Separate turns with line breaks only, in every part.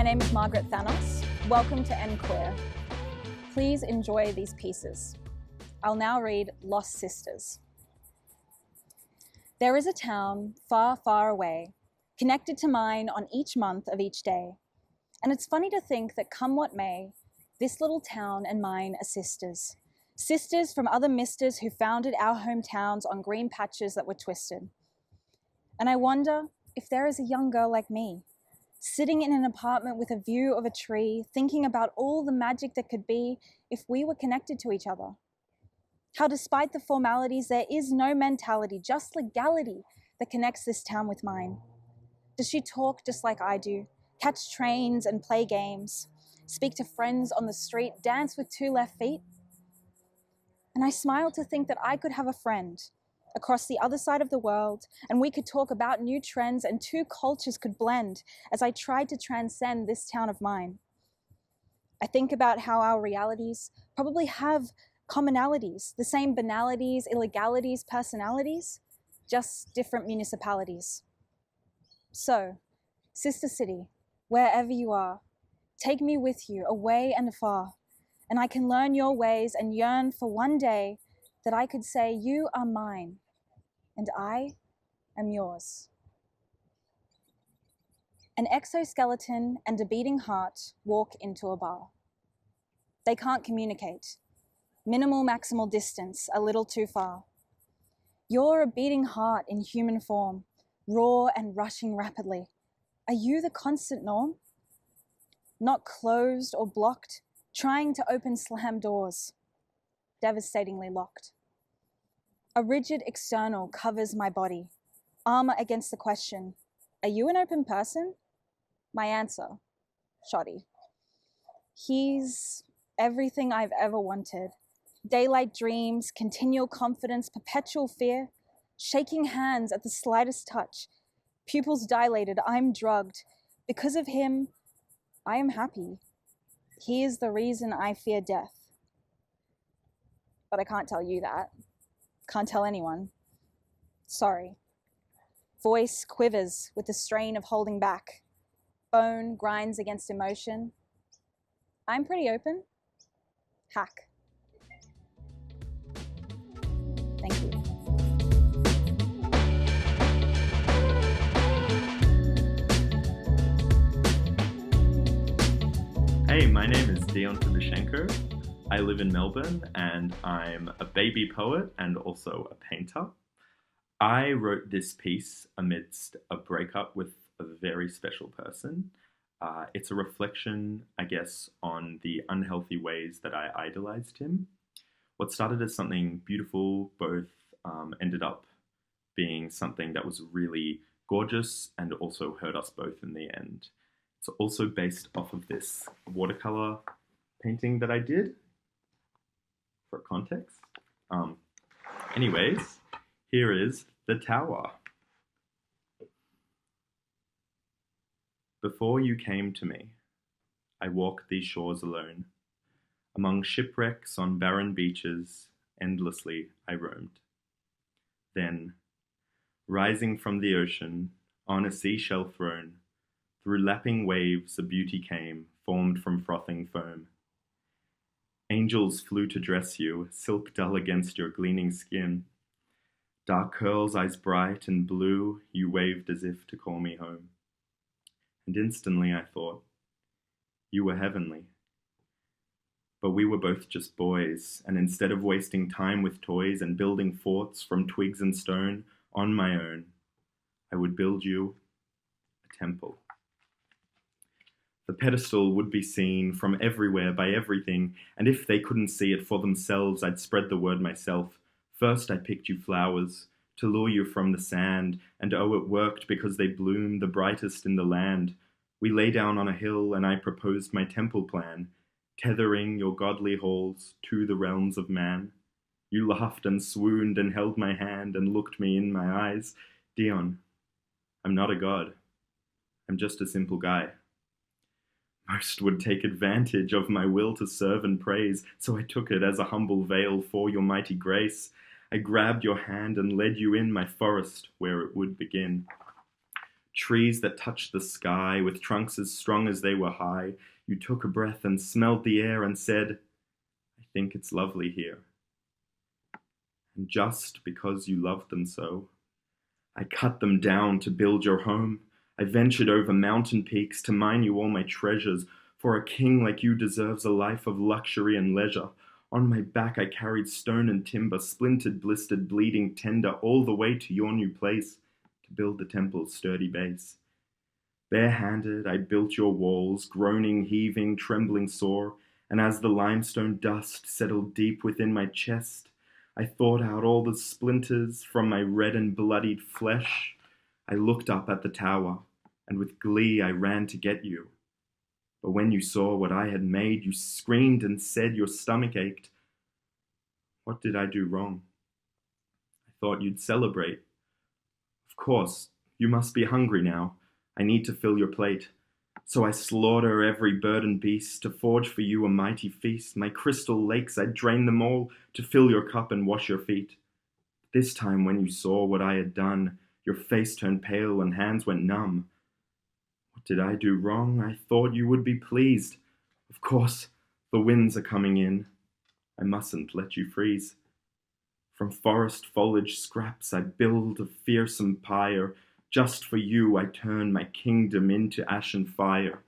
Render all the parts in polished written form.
My name is Margaret Thanos. Welcome to EnQueer. Please enjoy these pieces. I'll now read Lost Sisters. There is a town far, far away, connected to mine on each month of each day. And it's funny to think that come what may, this little town and mine are sisters. Sisters from other misters who founded our hometowns on green patches that were twisted. And I wonder if there is a young girl like me, sitting in an apartment with a view of a tree, thinking about all the magic that could be if we were connected to each other. How despite the formalities, there is no mentality, just legality that connects this town with mine. Does she talk just like I do, catch trains and play games, speak to friends on the street, dance with two left feet? And I smile to think that I could have a friend across the other side of the world, and we could talk about new trends and two cultures could blend as I tried to transcend this town of mine. I think about how our realities probably have commonalities, the same banalities, illegalities, personalities, just different municipalities. So, Sister City, wherever you are, take me with you away and afar, and I can learn your ways and yearn for one day that I could say, you are mine, and I am yours. An exoskeleton and a beating heart walk into a bar. They can't communicate. Minimal maximal distance, a little too far. You're a beating heart in human form, raw and rushing rapidly. Are you the constant norm? Not closed or blocked, trying to open slam doors, devastatingly locked. A rigid external covers my body, armor against the question, are you an open person? My answer, shoddy. He's everything I've ever wanted. Daylight dreams, continual confidence, perpetual fear, shaking hands at the slightest touch, pupils dilated, I'm drugged. Because of him, I am happy. He is the reason I fear death. But I can't tell you that. Can't tell anyone. Sorry. Voice quivers with the strain of holding back. Bone grinds against emotion. I'm pretty open. Hack. Thank you.
Hey, my name is Dion Fibishenko. I live in Melbourne and I'm a baby poet and also a painter. I wrote this piece amidst a breakup with a very special person. It's a reflection, I guess, on the unhealthy ways that I idolized him. What started as something beautiful both ended up being something that was really gorgeous and also hurt us both in the end. It's also based off of this watercolor painting that I did. For context. Anyways, here is the tower. Before you came to me, I walked these shores alone. Among shipwrecks on barren beaches, endlessly I roamed. Then, rising from the ocean, on a seashell throne, through lapping waves a beauty came, formed from frothing foam. Angels flew to dress you, silk dull against your gleaming skin. Dark curls, eyes bright and blue, you waved as if to call me home. And instantly I thought, you were heavenly. But we were both just boys, and instead of wasting time with toys and building forts from twigs and stone on my own, I would build you a temple. The pedestal would be seen from everywhere by everything, and if they couldn't see it for themselves, I'd spread the word myself. First I picked you flowers, to lure you from the sand, and oh, it worked because they bloomed the brightest in the land. We lay down on a hill, and I proposed my temple plan, tethering your godly halls to the realms of man. You laughed and swooned and held my hand and looked me in my eyes. Dion, I'm not a god. I'm just a simple guy. Most would take advantage of my will to serve and praise, so I took it as a humble veil for your mighty grace. I grabbed your hand and led you in my forest where it would begin. trees that touched the sky with trunks as strong as they were high. You took a breath and smelled the air and said, I think it's lovely here. And just because you loved them so, I cut them down to build your home. I ventured over mountain peaks to mine you all my treasures, for a king like you deserves a life of luxury and leisure. On my back I carried stone and timber, splintered, blistered, bleeding, tender, all the way to your new place, to build the temple's sturdy base. Barehanded I built your walls, groaning, heaving, trembling sore, and as the limestone dust settled deep within my chest, I thought out all the splinters from my red and bloodied flesh. I looked up at the tower, and with glee I ran to get you. But when you saw what I had made, you screamed and said your stomach ached. What did I do wrong? I thought you'd celebrate. Of course, you must be hungry now. I need to fill your plate. So I slaughter every bird and beast to forge for you a mighty feast. My crystal lakes, I drain them all to fill your cup and wash your feet. This time when you saw what I had done, your face turned pale and hands went numb. What did I do wrong? I thought you would be pleased. Of course, the winds are coming in. I mustn't let you freeze. From forest foliage scraps I build a fearsome pyre. Just for you I turn my kingdom into ashen fire.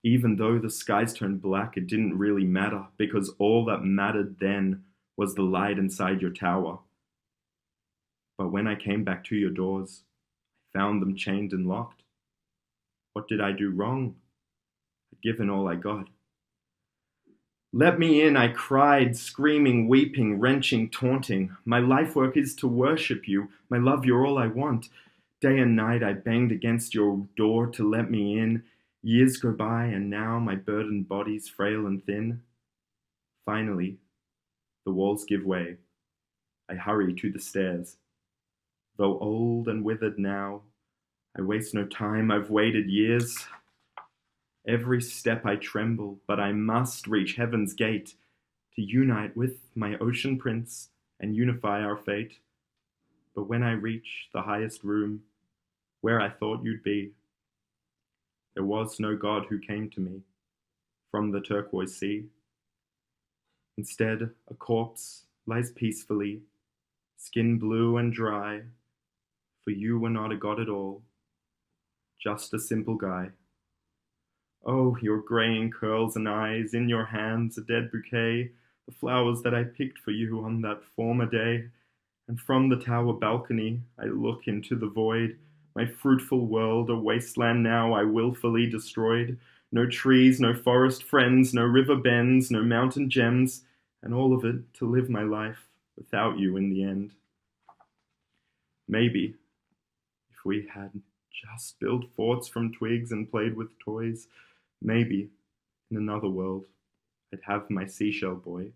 Even though the skies turned black, it didn't really matter, because all that mattered then was the light inside your tower. But when I came back to your doors, I found them chained and locked. What did I do wrong? I'd given all I got. Let me in, I cried, screaming, weeping, wrenching, taunting. My life work is to worship you. My love, you're all I want. Day and night I banged against your door to let me in. Years go by and now my burdened body's frail and thin. Finally, the walls give way. I hurry to the stairs. Though old and withered now, I waste no time, I've waited years. Every step I tremble, but I must reach heaven's gate to unite with my ocean prince and unify our fate. But when I reach the highest room, where I thought you'd be, there was no God who came to me from the turquoise sea. Instead, a corpse lies peacefully, skin blue and dry, for you were not a god at all, just a simple guy. Oh, your graying curls and eyes, in your hands a dead bouquet, the flowers that I picked for you on that former day. And from the tower balcony I look into the void, my fruitful world a wasteland now I willfully destroyed. No trees, no forest friends, no river bends, no mountain gems, and all of it to live my life without you in the end. Maybe, if we had just built forts from twigs and played with toys, maybe, in another world, I'd have my seashell boy.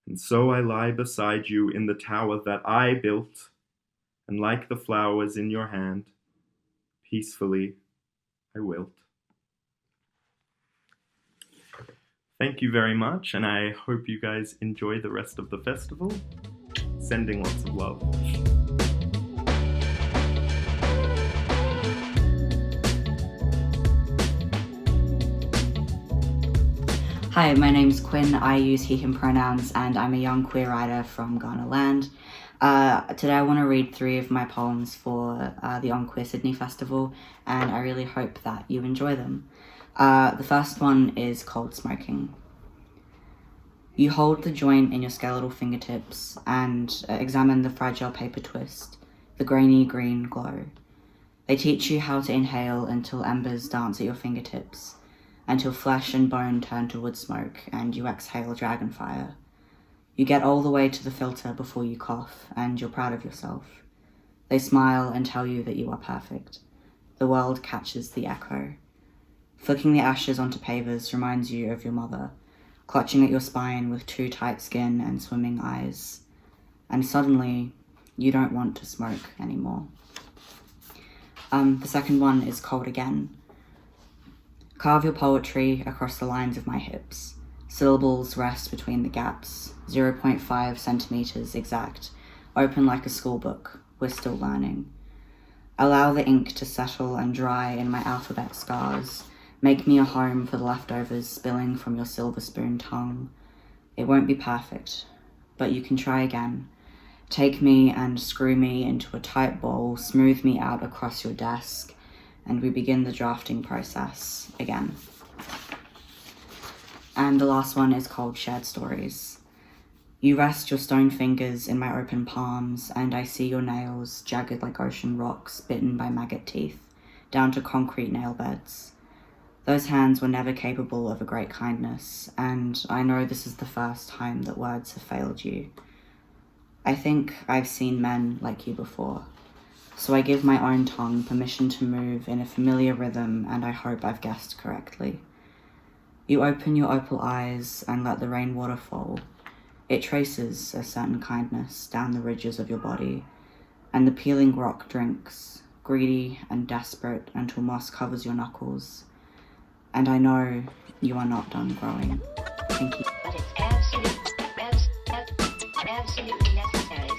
And so I lie beside you in the tower that I built, and like the flowers in your hand, peacefully I wilt. Thank you very much, and I hope you guys enjoy the rest of the festival. Sending lots of love.
Hi, my name's Quinn. I use he, him pronouns, and I'm a young queer writer from Ghana land. Today I want to read 3 of my poems for the EnQueer Sydney Festival, and I really hope that you enjoy them. The first one is Cold Smoking. You hold the joint in your skeletal fingertips and examine the fragile paper twist, the grainy green glow. They teach you how to inhale until embers dance at your fingertips, until flesh and bone turn to wood smoke and you exhale dragon fire. You get all the way to the filter before you cough, and you're proud of yourself. They smile and tell you that you are perfect. The world catches the echo. Flicking the ashes onto pavers reminds you of your mother, clutching at your spine with too tight skin and swimming eyes. And suddenly, you don't want to smoke anymore. The second one is Cold Again. Carve your poetry across the lines of my hips. Syllables rest between the gaps, 0.5 centimeters exact, open like a school book. We're still learning. Allow the ink to settle and dry in my alphabet scars. Make me a home for the leftovers spilling from your silver spoon tongue. It won't be perfect, but you can try again. Take me and screw me into a tight ball, smooth me out across your desk, and we begin the drafting process again. And the last one is called Shared Stories. You rest your stone fingers in my open palms, and I see your nails, jagged like ocean rocks, bitten by maggot teeth, down to concrete nail beds. Those hands were never capable of a great kindness, and I know this is the first time that words have failed you. I think I've seen men like you before, so I give my own tongue permission to move in a familiar rhythm, and I hope I've guessed correctly. You open your opal eyes and let the rainwater fall. It traces a certain kindness down the ridges of your body, and the peeling rock drinks, greedy and desperate until moss covers your knuckles. And I know you are not done growing. Thank you.
But it's absolutely necessary.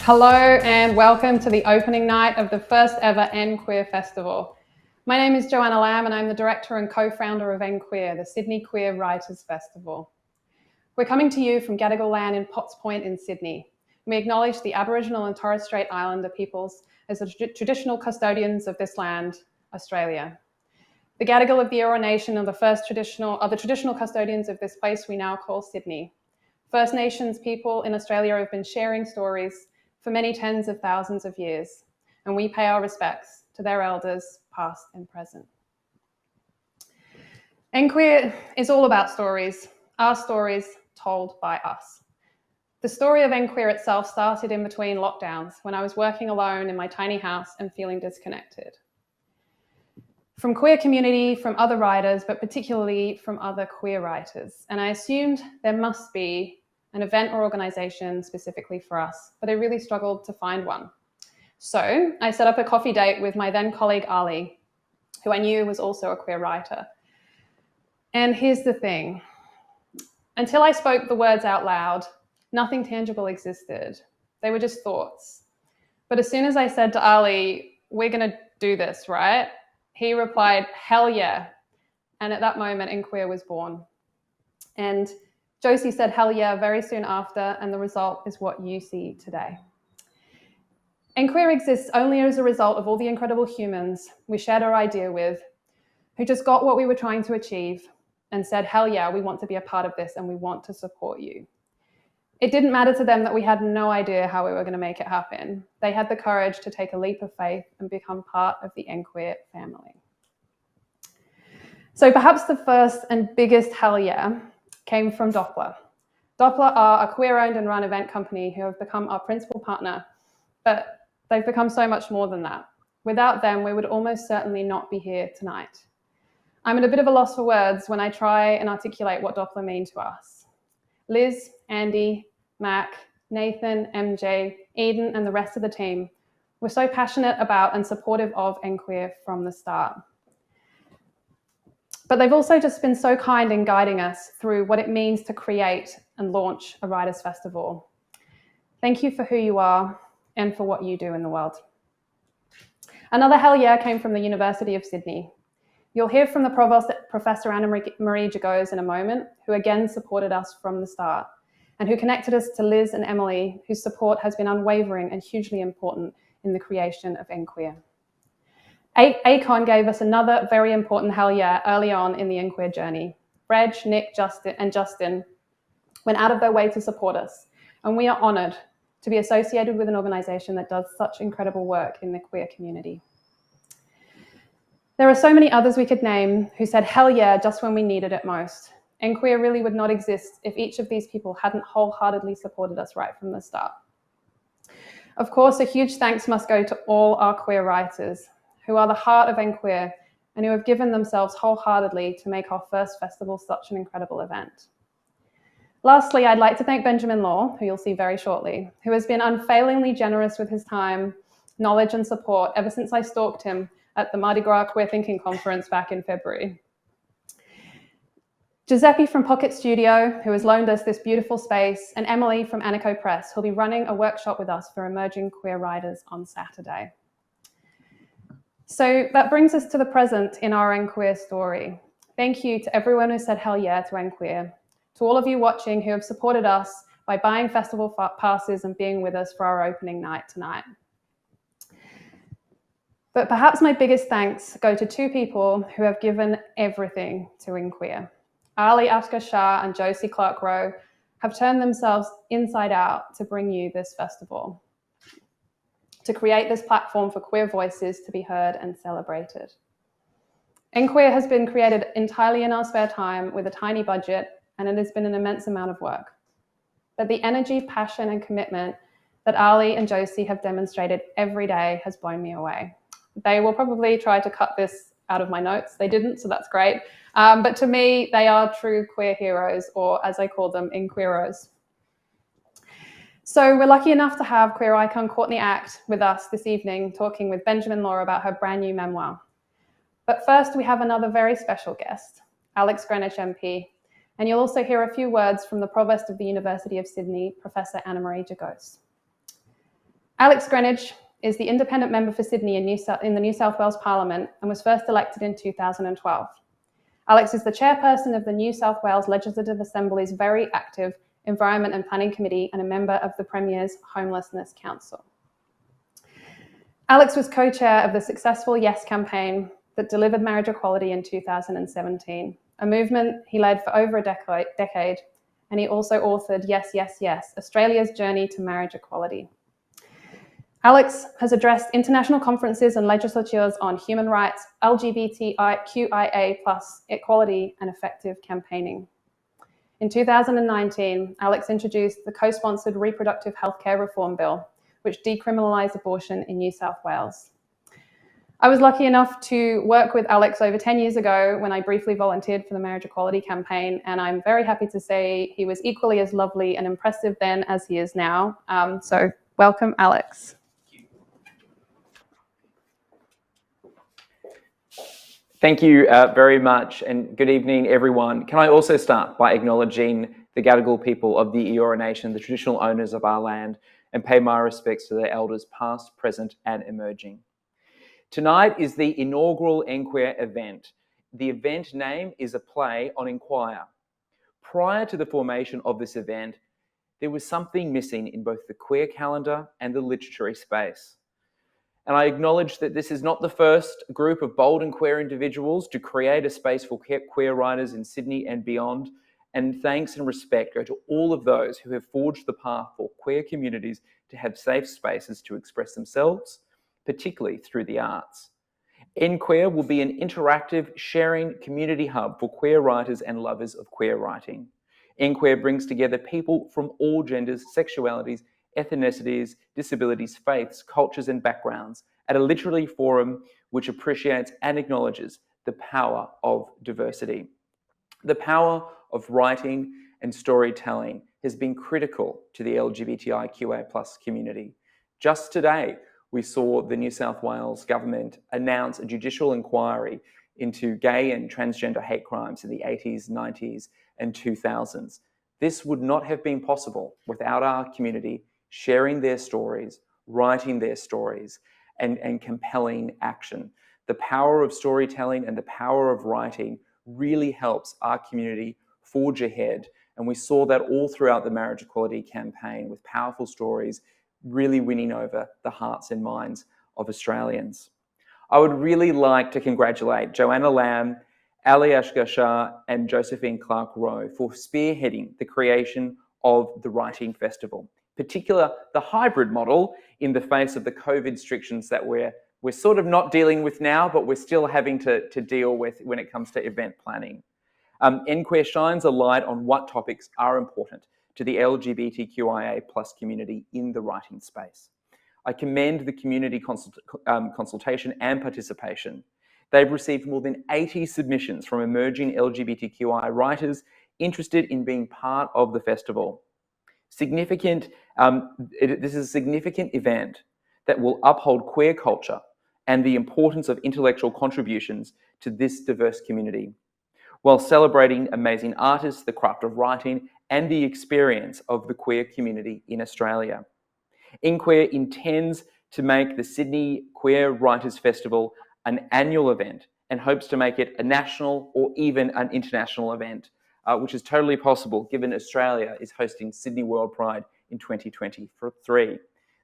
Hello and welcome to the opening night of the first ever EnQueer Festival. My name is Joanna Lamb and I'm the director and co-founder of EnQueer, the Sydney Queer Writers Festival. We're coming to you from Gadigal land in Potts Point in Sydney. We acknowledge the Aboriginal and Torres Strait Islander peoples as the traditional custodians of this land, Australia. The Gadigal of the Eora Nation are the traditional custodians of this place we now call Sydney. First Nations people in Australia have been sharing stories for many tens of thousands of years, and we pay our respects to their elders, past and present. EnQueer is all about stories, our stories told by us. The story of EnQueer itself started in between lockdowns when I was working alone in my tiny house and feeling disconnected. From queer community, from other writers, but particularly from other queer writers. And I assumed there must be an event or organisation specifically for us, but I really struggled to find one. So I set up a coffee date with my then colleague Ali, who I knew was also a queer writer. And here's the thing. Until I spoke the words out loud, nothing tangible existed. They were just thoughts. But as soon as I said to Ali, we're going to do this, right? He replied, hell yeah. And at that moment, EnQueer was born. And Josie said hell yeah very soon after, and the result is what you see today. EnQueer exists only as a result of all the incredible humans we shared our idea with, who just got what we were trying to achieve and said, hell yeah, we want to be a part of this and we want to support you. It didn't matter to them that we had no idea how we were going to make it happen. They had the courage to take a leap of faith and become part of the EnQueer family. So perhaps the first and biggest hell yeah came from dplr. dplr are a queer-owned and run event company who have become our principal partner, but they've become so much more than that. Without them, we would almost certainly not be here tonight. I'm at a bit of a loss for words when I try and articulate what dplr mean to us. Liz, Andy, Mac, Nathan, MJ, Eden, and the rest of the team were so passionate about and supportive of EnQueer from the start. But they've also just been so kind in guiding us through what it means to create and launch a Writers' Festival. Thank you for who you are and for what you do in the world. Another hell yeah came from the University of Sydney. You'll hear from the Provost, Professor Anna Marie Jagos in a moment, who again supported us from the start and who connected us to Liz and Emily, whose support has been unwavering and hugely important in the creation of EnQueer. ACON gave us another very important hell yeah early on in the EnQueer journey. Reg, Nick, Justin went out of their way to support us, and we are honoured to be associated with an organisation that does such incredible work in the queer community. There are so many others we could name who said hell yeah just when we needed it most. EnQueer really would not exist if each of these people hadn't wholeheartedly supported us right from the start. Of course, a huge thanks must go to all our queer writers who are the heart of EnQueer and who have given themselves wholeheartedly to make our first festival such an incredible event. Lastly, I'd like to thank Benjamin Law, who you'll see very shortly, who has been unfailingly generous with his time, knowledge and support ever since I stalked him at the Mardi Gras Queer Thinking Conference back in February. Giuseppe from Pocket Studio, who has loaned us this beautiful space, and Emily from Aniko Press, who'll be running a workshop with us for emerging queer writers on Saturday. So that brings us to the present in our EnQueer story. Thank you to everyone who said hell yeah to EnQueer, to all of you watching who have supported us by buying festival passes and being with us for our opening night tonight. But perhaps my biggest thanks go to two people who have given everything to EnQueer. Ali Ashka Shah and Josie Clark-Rowe have turned themselves inside out to bring you this festival, to create this platform for queer voices to be heard and celebrated. EnQueer has been created entirely in our spare time with a tiny budget, and it has been an immense amount of work. But the energy, passion, and commitment that Ali and Josie have demonstrated every day has blown me away. They will probably try to cut this out of my notes. They didn't, so that's great. But to me, they are true queer heroes, or as I call them, EnQueeros. So we're lucky enough to have queer icon Courtney Act with us this evening, talking with Benjamin Law about her brand new memoir. But first, we have another very special guest, Alex Greenwich MP, and you'll also hear a few words from the Provost of the University of Sydney, Professor Anna-Marie Jagos. Alex Greenwich is the independent member for Sydney in the New South Wales Parliament and was first elected in 2012. Alex is the chairperson of the New South Wales Legislative Assembly's very active Environment and Planning Committee and a member of the Premier's Homelessness Council. Alex was co-chair of the successful Yes campaign that delivered marriage equality in 2017, a movement he led for over a decade, and he also authored Yes, Yes, Yes, Australia's Journey to Marriage Equality. Alex has addressed international conferences and legislatures on human rights, LGBTQIA+, equality, and effective campaigning. In 2019, Alex introduced the co-sponsored Reproductive Healthcare Reform Bill, which decriminalised abortion in New South Wales. I was lucky enough to work with Alex over 10 years ago when I briefly volunteered for the Marriage Equality campaign, and I'm very happy to say he was equally as lovely and impressive then as he is now. So welcome, Alex.
Thank you very much, and good evening, everyone. Can I also start by acknowledging the Gadigal people of the Eora Nation, the traditional owners of our land, and pay my respects to their elders past, present, and emerging. Tonight is the inaugural EnQueer event. The event name is a play on inquire. Prior to the formation of this event, there was something missing in both the queer calendar and the literary space. And I acknowledge that this is not the first group of bold and queer individuals to create a space for queer writers in Sydney and beyond. And thanks and respect go to all of those who have forged the path for queer communities to have safe spaces to express themselves, particularly through the arts. EnQueer will be an interactive, sharing community hub for queer writers and lovers of queer writing. EnQueer brings together people from all genders, sexualities, ethnicities, disabilities, faiths, cultures, and backgrounds at a literary forum which appreciates and acknowledges the power of diversity. The power of writing and storytelling has been critical to the LGBTIQA+ community. Just today, we saw the New South Wales government announce a judicial inquiry into gay and transgender hate crimes in the 80s, 90s, and 2000s. This would not have been possible without our community sharing their stories, writing their stories, and compelling action. The power of storytelling and the power of writing really helps our community forge ahead. And we saw that all throughout the marriage equality campaign with powerful stories really winning over the hearts and minds of Australians. I would really like to congratulate Joanna Lamb, Ali Ashka Shah, and Josephine Clark-Rowe for spearheading the creation of the Writing Festival, particularly the hybrid model in the face of the COVID restrictions that we're we're sort of not dealing with now, but we're still having to deal with when it comes to event planning. EnQueer shines a light on what topics are important to the LGBTQIA+ community in the writing space. I commend the community consultation and participation. They've received more than 80 submissions from emerging LGBTQI writers interested in being part of the festival. This is a significant event that will uphold queer culture and the importance of intellectual contributions to this diverse community, while celebrating amazing artists, the craft of writing, and the experience of the queer community in Australia. EnQueer intends to make the Sydney Queer Writers Festival an annual event and hopes to make it a national or even an international event, which is totally possible given Australia is hosting Sydney World Pride in 2023.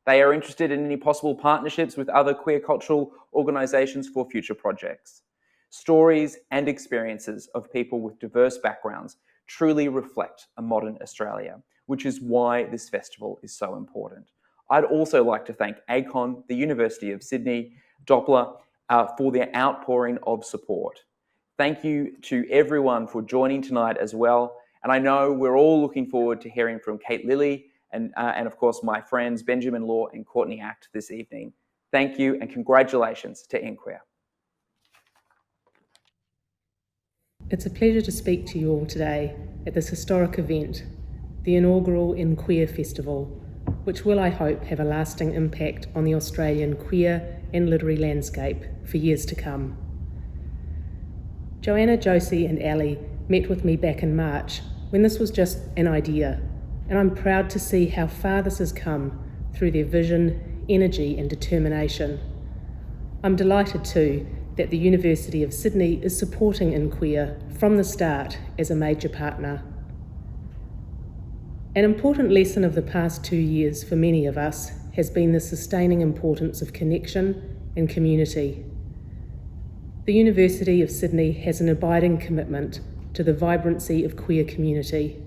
They are interested in any possible partnerships with other queer cultural organisations for future projects. Stories and experiences of people with diverse backgrounds truly reflect a modern Australia, which is why this festival is so important. I'd also like to thank ACON, the University of Sydney, dplr, for their outpouring of support. Thank you to everyone for joining tonight as well. And I know we're all looking forward to hearing from Kate Lilley and of course my friends Benjamin Law and Courtney Act this evening. Thank you and congratulations to EnQueer.
It's a pleasure to speak to you all today at this historic event, the inaugural EnQueer Festival, which will, I hope, have a lasting impact on the Australian queer and literary landscape for years to come. Joanna, Josie and Ali met with me back in March when this was just an idea, and I'm proud to see how far this has come through their vision, energy and determination. I'm delighted too that the University of Sydney is supporting EnQueer from the start as a major partner. An important lesson of the past 2 years for many of us has been the sustaining importance of connection and community. The University of Sydney has an abiding commitment to the vibrancy of queer community.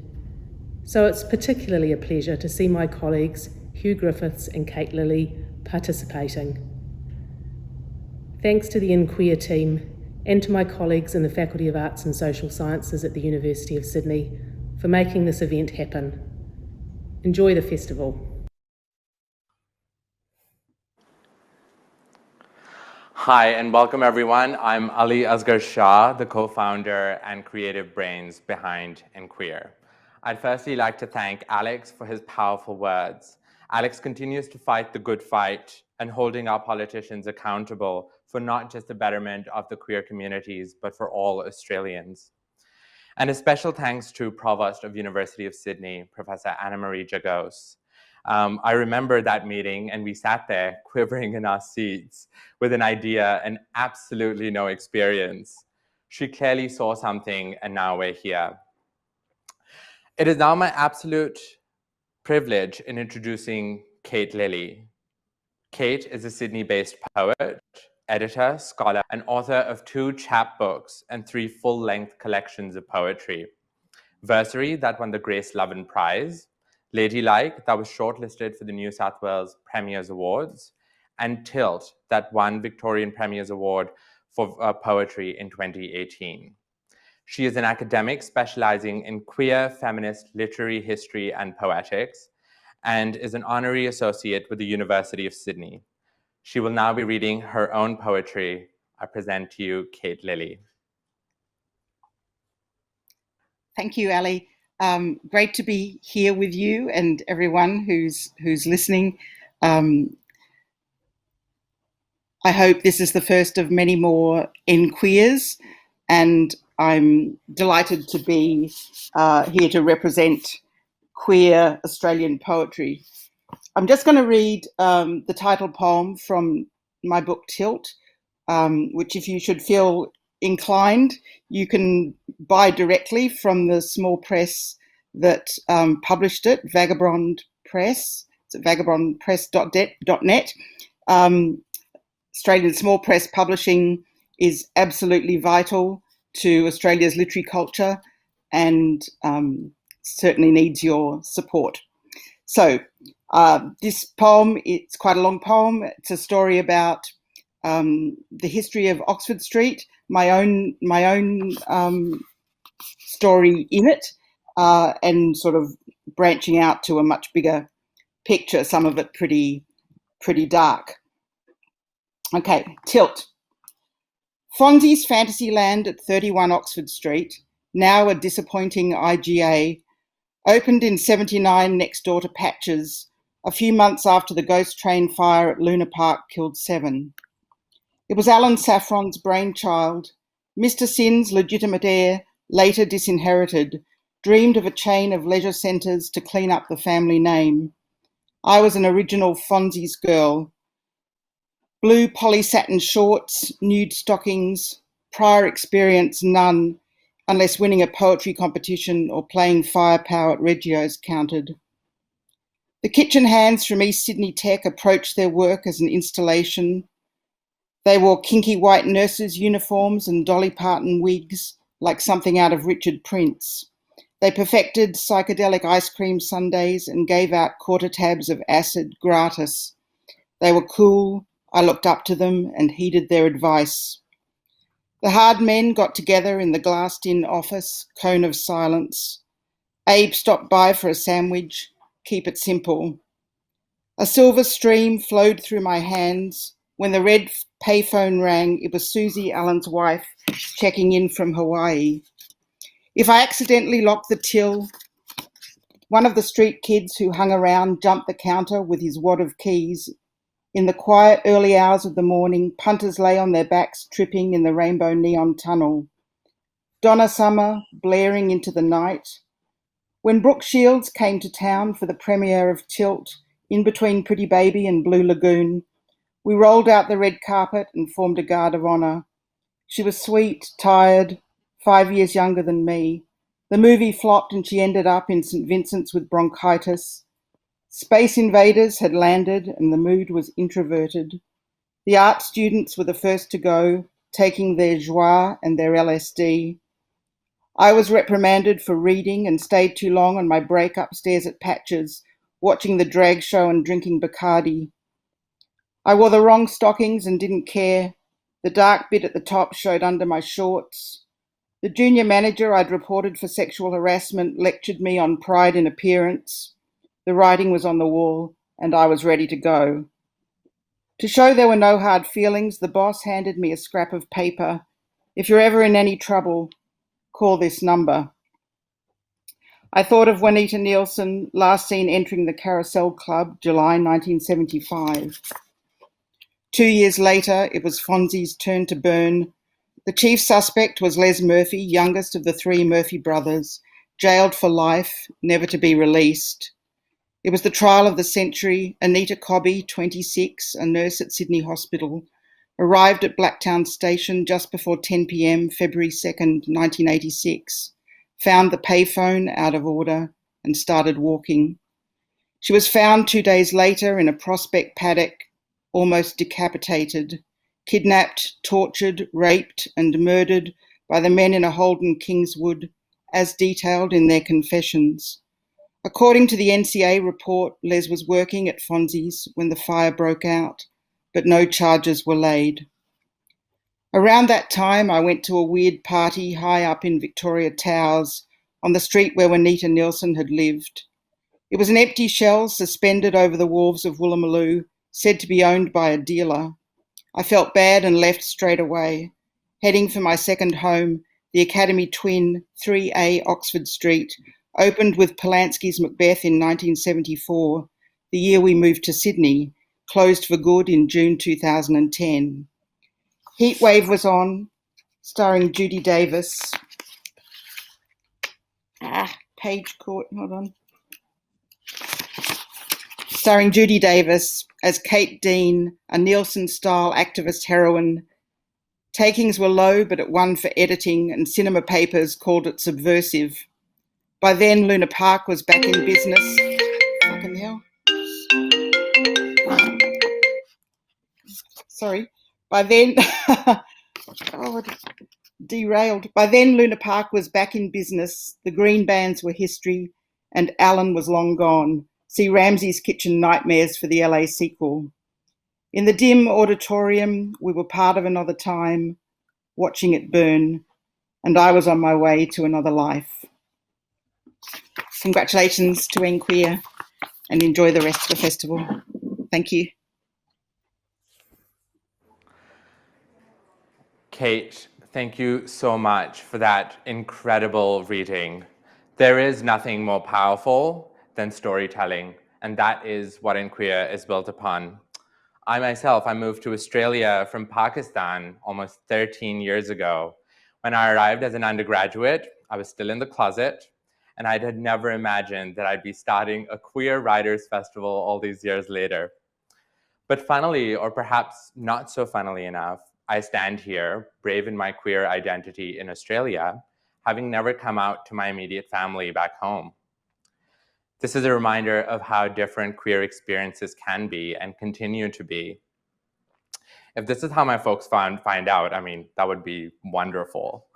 So it's particularly a pleasure to see my colleagues Hugh Griffiths and Kate Lilley participating. Thanks to the EnQueer team and to my colleagues in the Faculty of Arts and Social Sciences at the University of Sydney for making this event happen. Enjoy the festival.
Hi and welcome everyone. I'm Ali Asghar Shah, the co-founder and creative brains behind EnQueer. I'd firstly like to thank Alex for his powerful words. Alex continues to fight the good fight and holding our politicians accountable for not just the betterment of the queer communities, but for all Australians. And a special thanks to Provost of University of Sydney, Professor Anna Marie Jagos. I remember that meeting and we sat there quivering in our seats with an idea and absolutely no experience. She clearly saw something and now we're here. It is now my absolute privilege in introducing Kate Lilley. Kate is a Sydney-based poet, editor, scholar, and author of 2 chapbooks and 3 full-length collections of poetry. Versary, that won the Grace Lovin Prize, Ladylike, that was shortlisted for the New South Wales Premiers Awards, and Tilt, that won Victorian Premiers Award for poetry in 2018. She is an academic specializing in queer feminist literary history and poetics, and is an honorary associate with the University of Sydney. She will now be reading her own poetry. I present to you Kate Lilley.
Thank you, Ali. Great to be here with you and everyone who's listening. I hope this is the first of many more EnQueers, and I'm delighted to be here to represent queer Australian poetry. I'm just going to read the title poem from my book Tilt, which if you should feel inclined, you can buy directly from the small press that published it, Vagabond Press. It's at vagabondpress.net. Australian small press publishing is absolutely vital to Australia's literary culture and certainly needs your support. So this poem, it's quite a long poem. It's a story about the history of Oxford Street, my own story in it, and sort of branching out to a much bigger picture, some of it pretty dark. Okay, Tilt. Fonzie's Fantasyland at 31 Oxford Street, now a disappointing IGA, opened in '79 next door to Patches, a few months after the ghost train fire at Luna Park killed 7. It was Alan Saffron's brainchild. Mr. Sin's legitimate heir, later disinherited, dreamed of a chain of leisure centres to clean up the family name. I was an original Fonzie's girl. Blue polysatin shorts, nude stockings, prior experience none, unless winning a poetry competition or playing firepower at Reggio's counted. The kitchen hands from East Sydney Tech approached their work as an installation. They wore kinky white nurses' uniforms and Dolly Parton wigs, like something out of Richard Prince. They perfected psychedelic ice cream sundaes and gave out quarter tabs of acid gratis. They were cool. I looked up to them and heeded their advice. The hard men got together in the glassed-in office, cone of silence. Abe stopped by for a sandwich. Keep it simple. A silver stream flowed through my hands. When the red payphone rang, it was Susie, Alan's wife, checking in from Hawaii. If I accidentally locked the till, one of the street kids who hung around jumped the counter with his wad of keys. In the quiet early hours of the morning, punters lay on their backs, tripping in the rainbow neon tunnel. Donna Summer blaring into the night. When Brooke Shields came to town for the premiere of Tilt, in between Pretty Baby and Blue Lagoon, we rolled out the red carpet and formed a guard of honour. She was sweet, tired, 5 years younger than me. The movie flopped and she ended up in St. Vincent's with bronchitis. Space Invaders had landed and the mood was introverted. The art students were the first to go, taking their joie and their LSD. I was reprimanded for reading and stayed too long on my break upstairs at Patches, watching the drag show and drinking Bacardi. I wore the wrong stockings and didn't care. The dark bit at the top showed under my shorts. The junior manager I'd reported for sexual harassment lectured me on pride in appearance. The writing was on the wall, and I was ready to go. To show there were no hard feelings, the boss handed me a scrap of paper. If you're ever in any trouble, call this number. I thought of Juanita Nielsen, last seen entering the Carousel Club, July 1975. 2 years later, it was Fonzie's turn to burn. The chief suspect was Les Murphy, youngest of the 3 Murphy brothers, jailed for life, never to be released. It was the trial of the century. Anita Cobby, 26, a nurse at Sydney Hospital, arrived at Blacktown Station just before 10 p.m, February 2nd, 1986, found the payphone out of order and started walking. She was found 2 days later in a prospect paddock, almost decapitated, kidnapped, tortured, raped and murdered by the men in a Holden Kingswood, as detailed in their confessions. According to the NCA report, Les was working at Fonzie's when the fire broke out, but no charges were laid. Around that time, I went to a weird party high up in Victoria Towers, on the street where Juanita Nielsen had lived. It was an empty shell suspended over the wharves of Woolloomooloo, said to be owned by a dealer. I felt bad and left straight away, heading for my second home, the Academy Twin, 3A Oxford Street, opened with Polanski's Macbeth in 1974, the year we moved to Sydney, closed for good in June 2010. Heatwave was on, starring Judy Davis. Page caught, hold on. Starring Judy Davis as Kate Dean, a Nielsen-style activist heroine. Takings were low, but it won for editing, and cinema papers called it subversive. By then, Luna Park was back in business. Fucking hell. Sorry. By then, derailed. By then, Luna Park was back in business. The green bands were history, and Alan was long gone. See Ramsey's Kitchen Nightmares for the LA sequel. In the dim auditorium, we were part of another time, watching it burn, and I was on my way to another life. Congratulations to EnQueer, and enjoy the rest of the festival. Thank you.
Kate, thank you so much for that incredible reading. There is nothing more powerful than storytelling, and that is what EnQueer is built upon. I myself, I moved to Australia from Pakistan almost 13 years ago. When I arrived as an undergraduate, I was still in the closet, and I had never imagined that I'd be starting a queer writers festival all these years later. But funnily, or perhaps not so funnily enough, I stand here, brave in my queer identity in Australia, having never come out to my immediate family back home. This is a reminder of how different queer experiences can be and continue to be. If this is how my folks find out, I mean, that would be wonderful.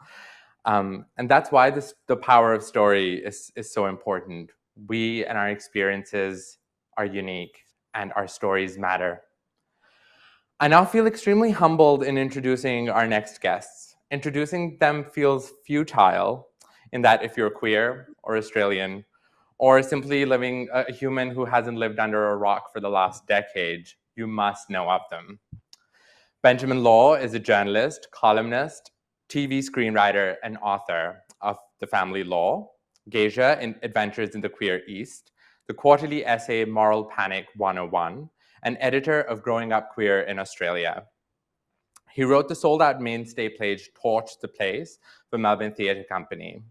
And that's why the power of story is so important. We and our experiences are unique, and our stories matter. I now feel extremely humbled in introducing our next guests. Introducing them feels futile in that if you're queer or Australian, or simply living a human who hasn't lived under a rock for the last decade, you must know of them. Benjamin Law is a journalist, columnist, TV screenwriter, and author of The Family Law, Geisha in Adventures in the Queer East, the quarterly essay Moral Panic 101, and editor of Growing Up Queer in Australia. He wrote the sold-out mainstay play Torch the Place for Melbourne Theatre Company.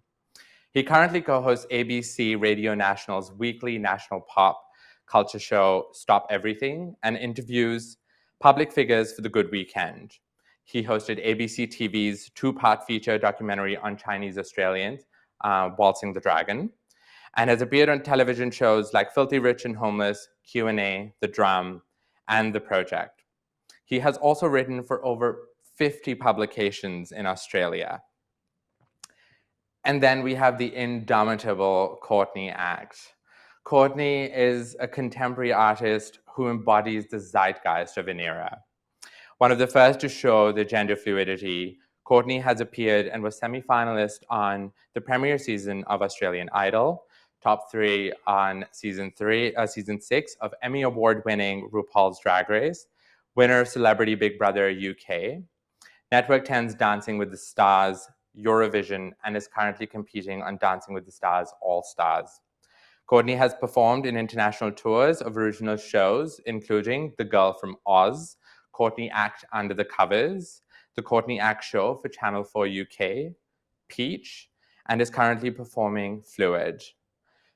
He currently co-hosts ABC Radio National's weekly national pop culture show Stop Everything and interviews public figures for The Good Weekend. He hosted ABC TV's two-part feature documentary on Chinese Australians, Waltzing the Dragon, and has appeared on television shows like Filthy Rich and Homeless, Q&A, The Drum, and The Project. He has also written for over 50 publications in Australia. And then we have the indomitable Courtney Act. Courtney is a contemporary artist who embodies the zeitgeist of an era. One of the first to show the gender fluidity, Courtney has appeared and was semi-finalist on the premiere season of Australian Idol, top 3 on season 6 of Emmy Award-winning RuPaul's Drag Race, winner of Celebrity Big Brother UK, Network 10's Dancing with the Stars, Eurovision, and is currently competing on Dancing with the Stars All Stars. Courtney has performed in international tours of original shows, including The Girl from Oz, Courtney Act Under the Covers, The Courtney Act Show for Channel 4 UK, Peach, and is currently performing Fluid.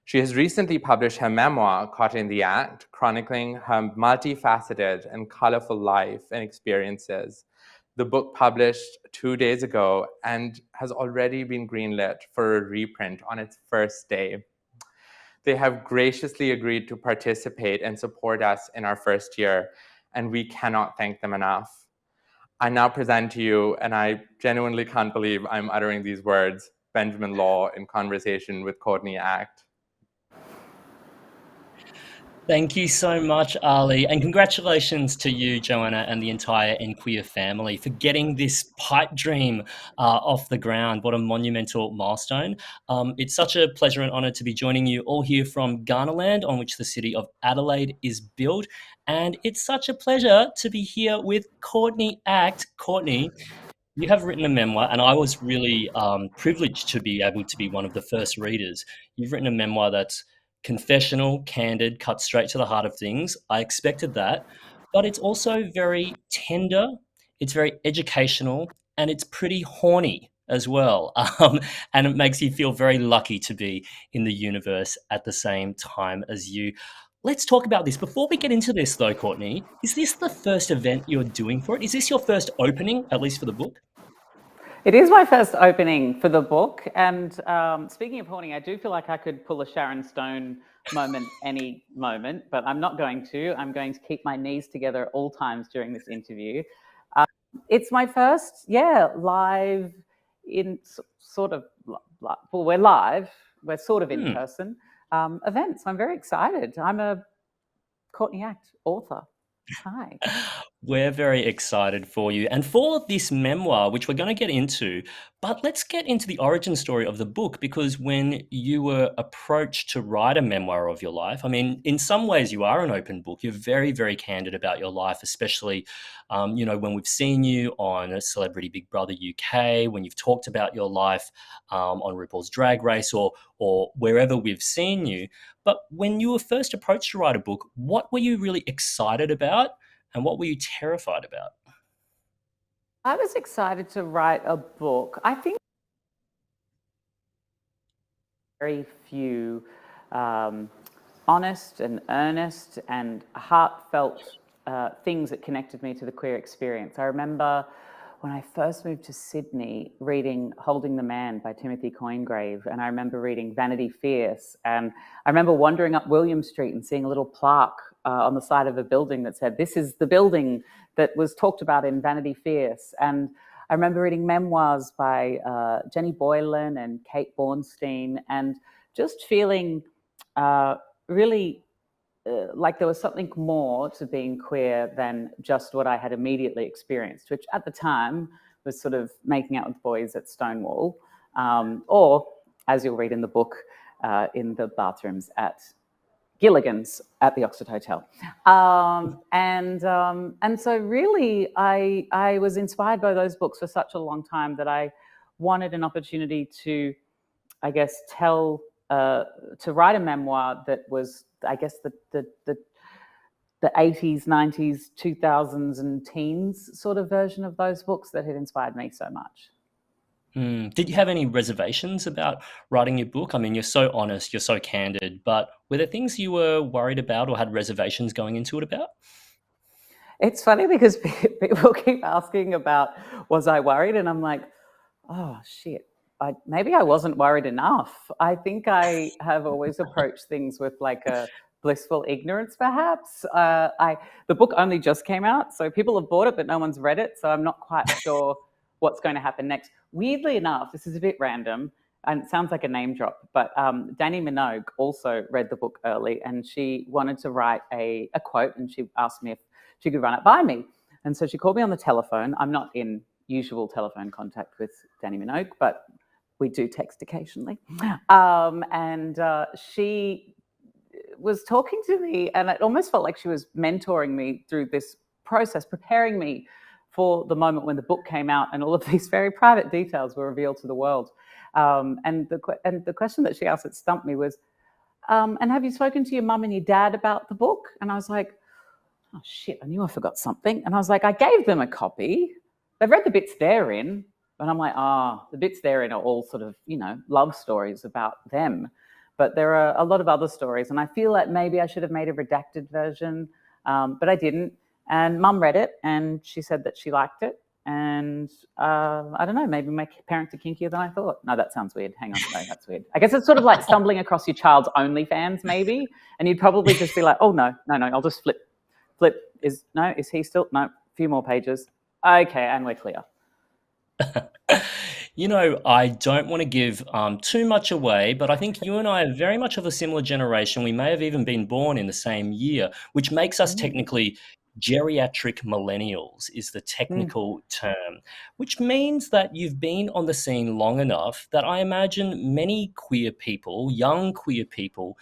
She has recently published her memoir, Caught in the Act, chronicling her multifaceted and colorful life and experiences. The book published 2 days ago and has already been greenlit for a reprint on its first day. They have graciously agreed to participate and support us in our first year, and we cannot thank them enough. I now present to you, and I genuinely can't believe I'm uttering these words, Benjamin Law in conversation with Courtney Act.
Thank you so much, Ali, and congratulations to you, Joanna, and the entire EnQueer family for getting this pipe dream off the ground. What a monumental milestone. It's such a pleasure and honour to be joining you all here from Ghanaland, on which the city of Adelaide is built. And it's such a pleasure to be here with Courtney Act. Courtney, you have written a memoir, and I was really privileged to be able to be one of the first readers. You've written a memoir that's confessional, candid, cut straight to the heart of things. I expected that, but it's also very tender, it's very educational, and it's pretty horny as well. And it makes you feel very lucky to be in the universe at the same time as you. Let's talk about this. Before we get into this though, Courtney, is this the first event you're doing for it? Is this your first opening, at least for the book?
It is my first opening for the book, and speaking of horny, I do feel like I could pull a Sharon Stone moment any moment, but I'm not going to. I'm going to keep my knees together at all times during this interview. It's my first, live in sort of, well, we're live, we're sort of in person event, so I'm very excited. I'm a Courtney Act author. Hi.
We're very excited for you and for this memoir, which we're going to get into. But let's get into the origin story of the book, because when you were approached to write a memoir of your life, I mean, in some ways you are an open book. You're very, very candid about your life, especially, when we've seen you on Celebrity Big Brother UK, when you've talked about your life on RuPaul's Drag Race, or wherever we've seen you. But when you were first approached to write a book, what were you really excited about? And what were you terrified about?
I was excited to write a book. I think very few honest and earnest and heartfelt things that connected me to the queer experience. I remember when I first moved to Sydney reading Holding the Man by Timothy Coingrave, and I remember reading Vanity Fierce, and I remember wandering up William Street and seeing a little plaque on the side of a building that said, "This is the building that was talked about in Vanity Fierce." And I remember reading memoirs by Jenny Boylan and Kate Bornstein, and just feeling really like there was something more to being queer than just what I had immediately experienced, which at the time was sort of making out with boys at Stonewall, or, as you'll read in the book, in the bathrooms at Gilligan's at the Oxford Hotel. And so really I was inspired by those books for such a long time that I wanted an opportunity to, I guess, to write a memoir that was, I guess, the 80s, 90s, 2000s and teens sort of version of those books that had inspired me so much.
Did you have any reservations about writing your book? I mean, you're so honest, you're so candid, but were there things you were worried about or had reservations going into it about?
It's funny because people keep asking about, was I worried? And I'm like, oh, shit. Maybe I wasn't worried enough. I think I have always approached things with like a blissful ignorance, perhaps. The book only just came out, so people have bought it, but no one's read it. So I'm not quite sure what's going to happen next. Weirdly enough, this is a bit random, and it sounds like a name drop, but Dani Minogue also read the book early, and she wanted to write a quote, and she asked me if she could run it by me. And so she called me on the telephone. I'm not in usual telephone contact with Dani Minogue, but we do text occasionally. She was talking to me, and it almost felt like she was mentoring me through this process, preparing me for the moment when the book came out and all of these very private details were revealed to the world. And the question that she asked that stumped me was, and have you spoken to your mum and your dad about the book? And I was like, oh shit, I knew I forgot something. And I was like, I gave them a copy. They've read the bits they're in. And I'm like, the bits therein are all sort of, love stories about them. But there are a lot of other stories. And I feel like maybe I should have made a redacted version, but I didn't. And Mum read it and she said that she liked it. And I don't know, maybe my parents are kinkier than I thought. No, that sounds weird. Hang on, no, that's weird. I guess it's sort of like stumbling across your child's OnlyFans, maybe. And you'd probably just be like, oh, no, I'll just flip. Is he still? No, a few more pages. Okay, and we're clear.
I don't want to give too much away, but I think you and I are very much of a similar generation. We may have even been born in the same year, which makes us technically geriatric millennials is the technical term, which means that you've been on the scene long enough that I imagine many queer people, young queer people,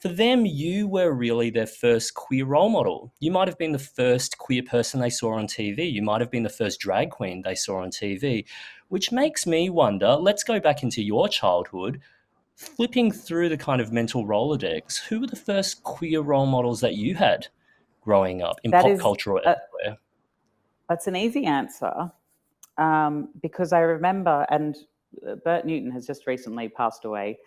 for them, you were really their first queer role model. You might have been the first queer person they saw on TV. You might have been the first drag queen they saw on TV, which makes me wonder, let's go back into your childhood, flipping through the kind of mental Rolodex, who were the first queer role models that you had growing up in pop culture or elsewhere?
That's an easy answer because I remember, and Bert Newton has just recently passed away,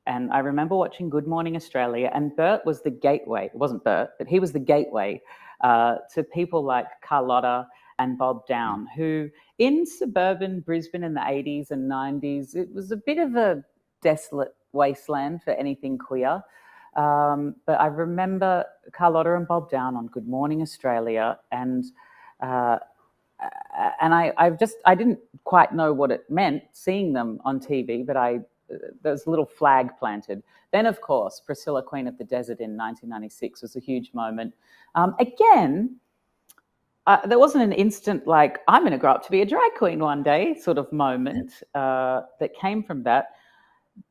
and I remember watching Good Morning Australia, and Bert was the gateway. It wasn't Bert, but he was the gateway to people like Carlotta and Bob Down, who in suburban Brisbane in the 80s and 90s, it was a bit of a desolate wasteland for anything queer. But I remember Carlotta and Bob Down on Good Morning Australia, and I didn't quite know what it meant seeing them on TV, but I there's a little flag planted. Then, of course, Priscilla, Queen of the Desert in 1996 was a huge moment. Again, there wasn't an instant like, I'm going to grow up to be a drag queen one day sort of moment that came from that.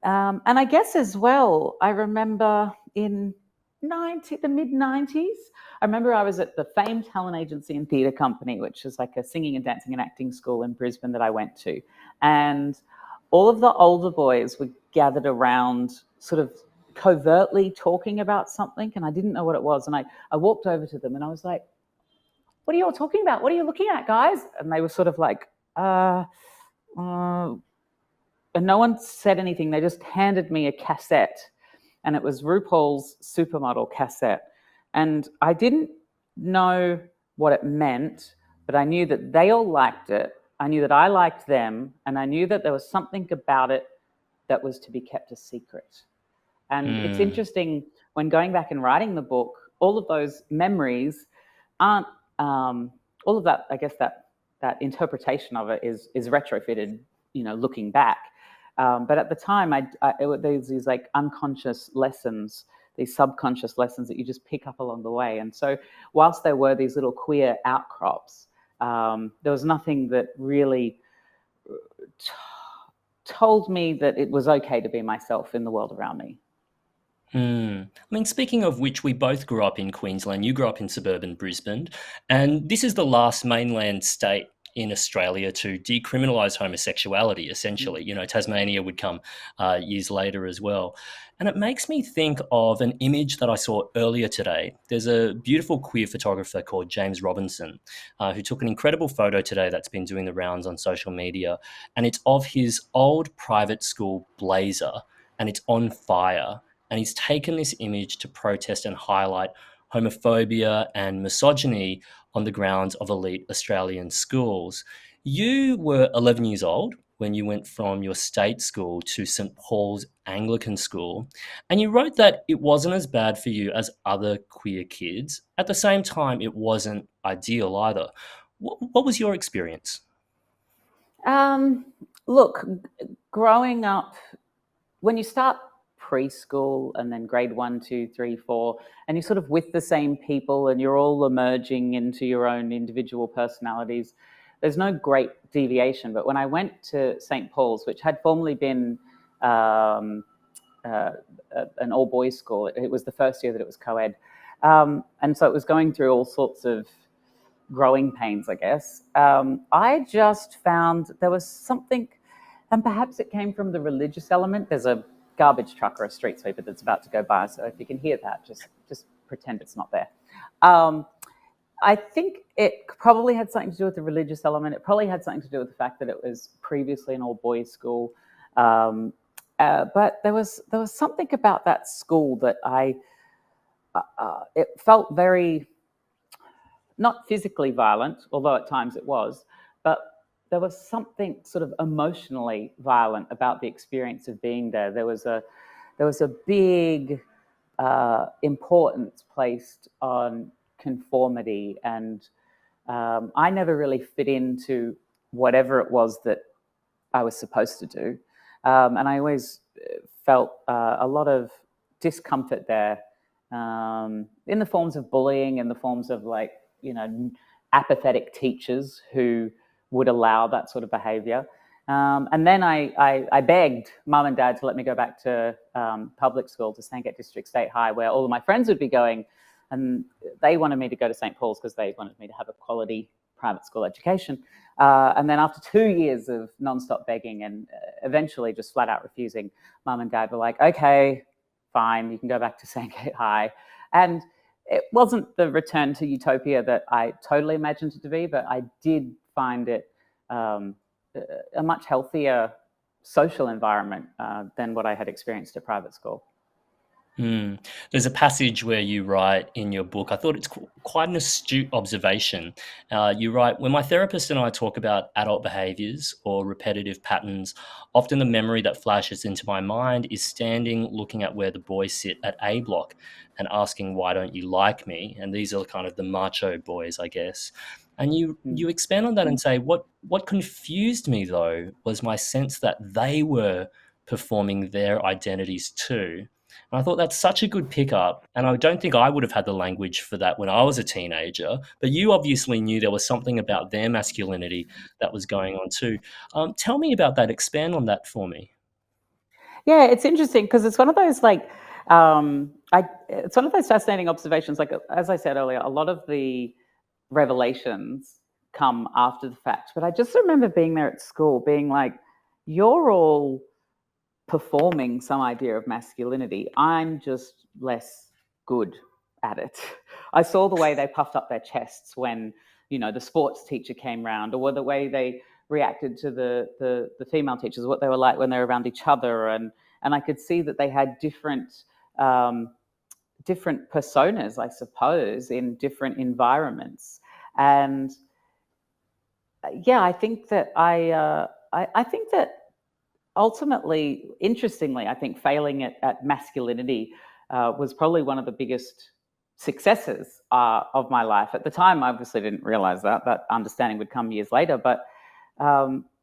And I guess as well, I remember in the mid-90s, I remember I was at the famed Talent Agency and Theatre Company, which is like a singing and dancing and acting school in Brisbane that I went to. And all of the older boys were gathered around sort of covertly talking about something, and I didn't know what it was. And I walked over to them and I was like, what are you all talking about? What are you looking at, guys? And they were sort of like, and no one said anything. They just handed me a cassette, and it was RuPaul's Supermodel cassette. And I didn't know what it meant, but I knew that they all liked it. I knew that I liked them, and I knew that there was something about it that was to be kept a secret. And it's interesting, when going back and writing the book, all of those memories aren't, all of that, I guess that interpretation of it is retrofitted, looking back. But at the time, there's these like unconscious lessons, these subconscious lessons that you just pick up along the way. And so whilst there were these little queer outcrops, there was nothing that really told me that it was okay to be myself in the world around me.
I mean, speaking of which, we both grew up in Queensland. You grew up in suburban Brisbane, and this is the last mainland state in Australia to decriminalise homosexuality, essentially. Tasmania would come years later as well. And it makes me think of an image that I saw earlier today. There's a beautiful queer photographer called James Robinson who took an incredible photo today that's been doing the rounds on social media. And it's of his old private school blazer, and it's on fire. And he's taken this image to protest and highlight homophobia and misogyny on the grounds of elite Australian schools. You were 11 years old when you went from your state school to St Paul's Anglican school, and you wrote that it wasn't as bad for you as other queer kids. At the same time, it wasn't ideal either. What was your experience?
Look, growing up, when you start preschool and then grade 1, 2, 3, 4, and you're sort of with the same people and you're all emerging into your own individual personalities, there's no great deviation. But when I went to St Paul's, which had formerly been an all-boys school, it was the first year that it was co-ed, and so it was going through all sorts of growing pains, I guess. I just found there was something, and perhaps it came from the religious element. There's a garbage truck or a street sweeper that's about to go by, so if you can hear that, just pretend it's not there. I think it probably had something to do with the religious element. It probably had something to do with the fact that it was previously an all-boys school, but there was something about that school that it felt very, not physically violent, although at times it was, but there was something sort of emotionally violent about the experience of being there. There was a big importance placed on conformity, and I never really fit into whatever it was that I was supposed to do, and I always felt a lot of discomfort there, in the forms of bullying, in the forms of apathetic teachers who would allow that sort of behaviour. And then I begged Mum and Dad to let me go back to public school, to Sandgate District State High, where all of my friends would be going, and they wanted me to go to St Paul's because they wanted me to have a quality private school education. And then after 2 years of non-stop begging and eventually just flat out refusing, Mum and Dad were like, okay, fine, you can go back to Sandgate High. And it wasn't the return to utopia that I totally imagined it to be, but I did find it a much healthier social environment than what I had experienced at private school.
There's a passage where you write in your book, I thought it's quite an astute observation. You write, when my therapist and I talk about adult behaviours or repetitive patterns, often the memory that flashes into my mind is standing looking at where the boys sit at A block and asking, why don't you like me? And these are kind of the macho boys, I guess. And you expand on that and say, what confused me though was my sense that they were performing their identities too. And I thought that's such a good pickup. And I don't think I would have had the language for that when I was a teenager. But you obviously knew there was something about their masculinity that was going on too. Tell me about that. Expand on that for me.
Yeah, it's interesting because it's one of those it's one of those fascinating observations. Like as I said earlier, a lot of the revelations come after the fact. But I just remember being there at school, being like, "You're all performing some idea of masculinity. I'm just less good at it." I saw the way they puffed up their chests when, the sports teacher came round, or the way they reacted to the female teachers, what they were like when they were around each other, and I could see that they had different personas, I suppose, in different environments. And yeah, I think that I think that ultimately, interestingly, I think failing at masculinity was probably one of the biggest successes of my life. At the time, I obviously didn't realize that understanding would come years later. But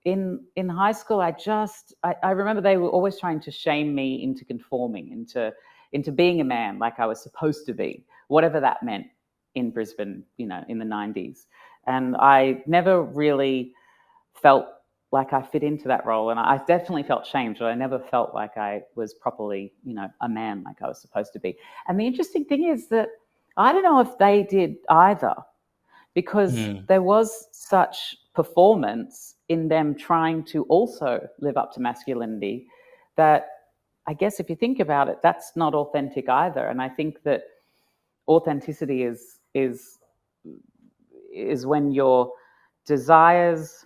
in high school, I remember they were always trying to shame me into conforming, into being a man like I was supposed to be, whatever that meant in Brisbane, in the 90s. And I never really felt like I fit into that role. And I definitely felt shamed, but I never felt like I was properly, a man like I was supposed to be. And the interesting thing is that I don't know if they did either, because there was such performance in them trying to also live up to masculinity that I guess if you think about it, that's not authentic either. And I think that authenticity is when your desires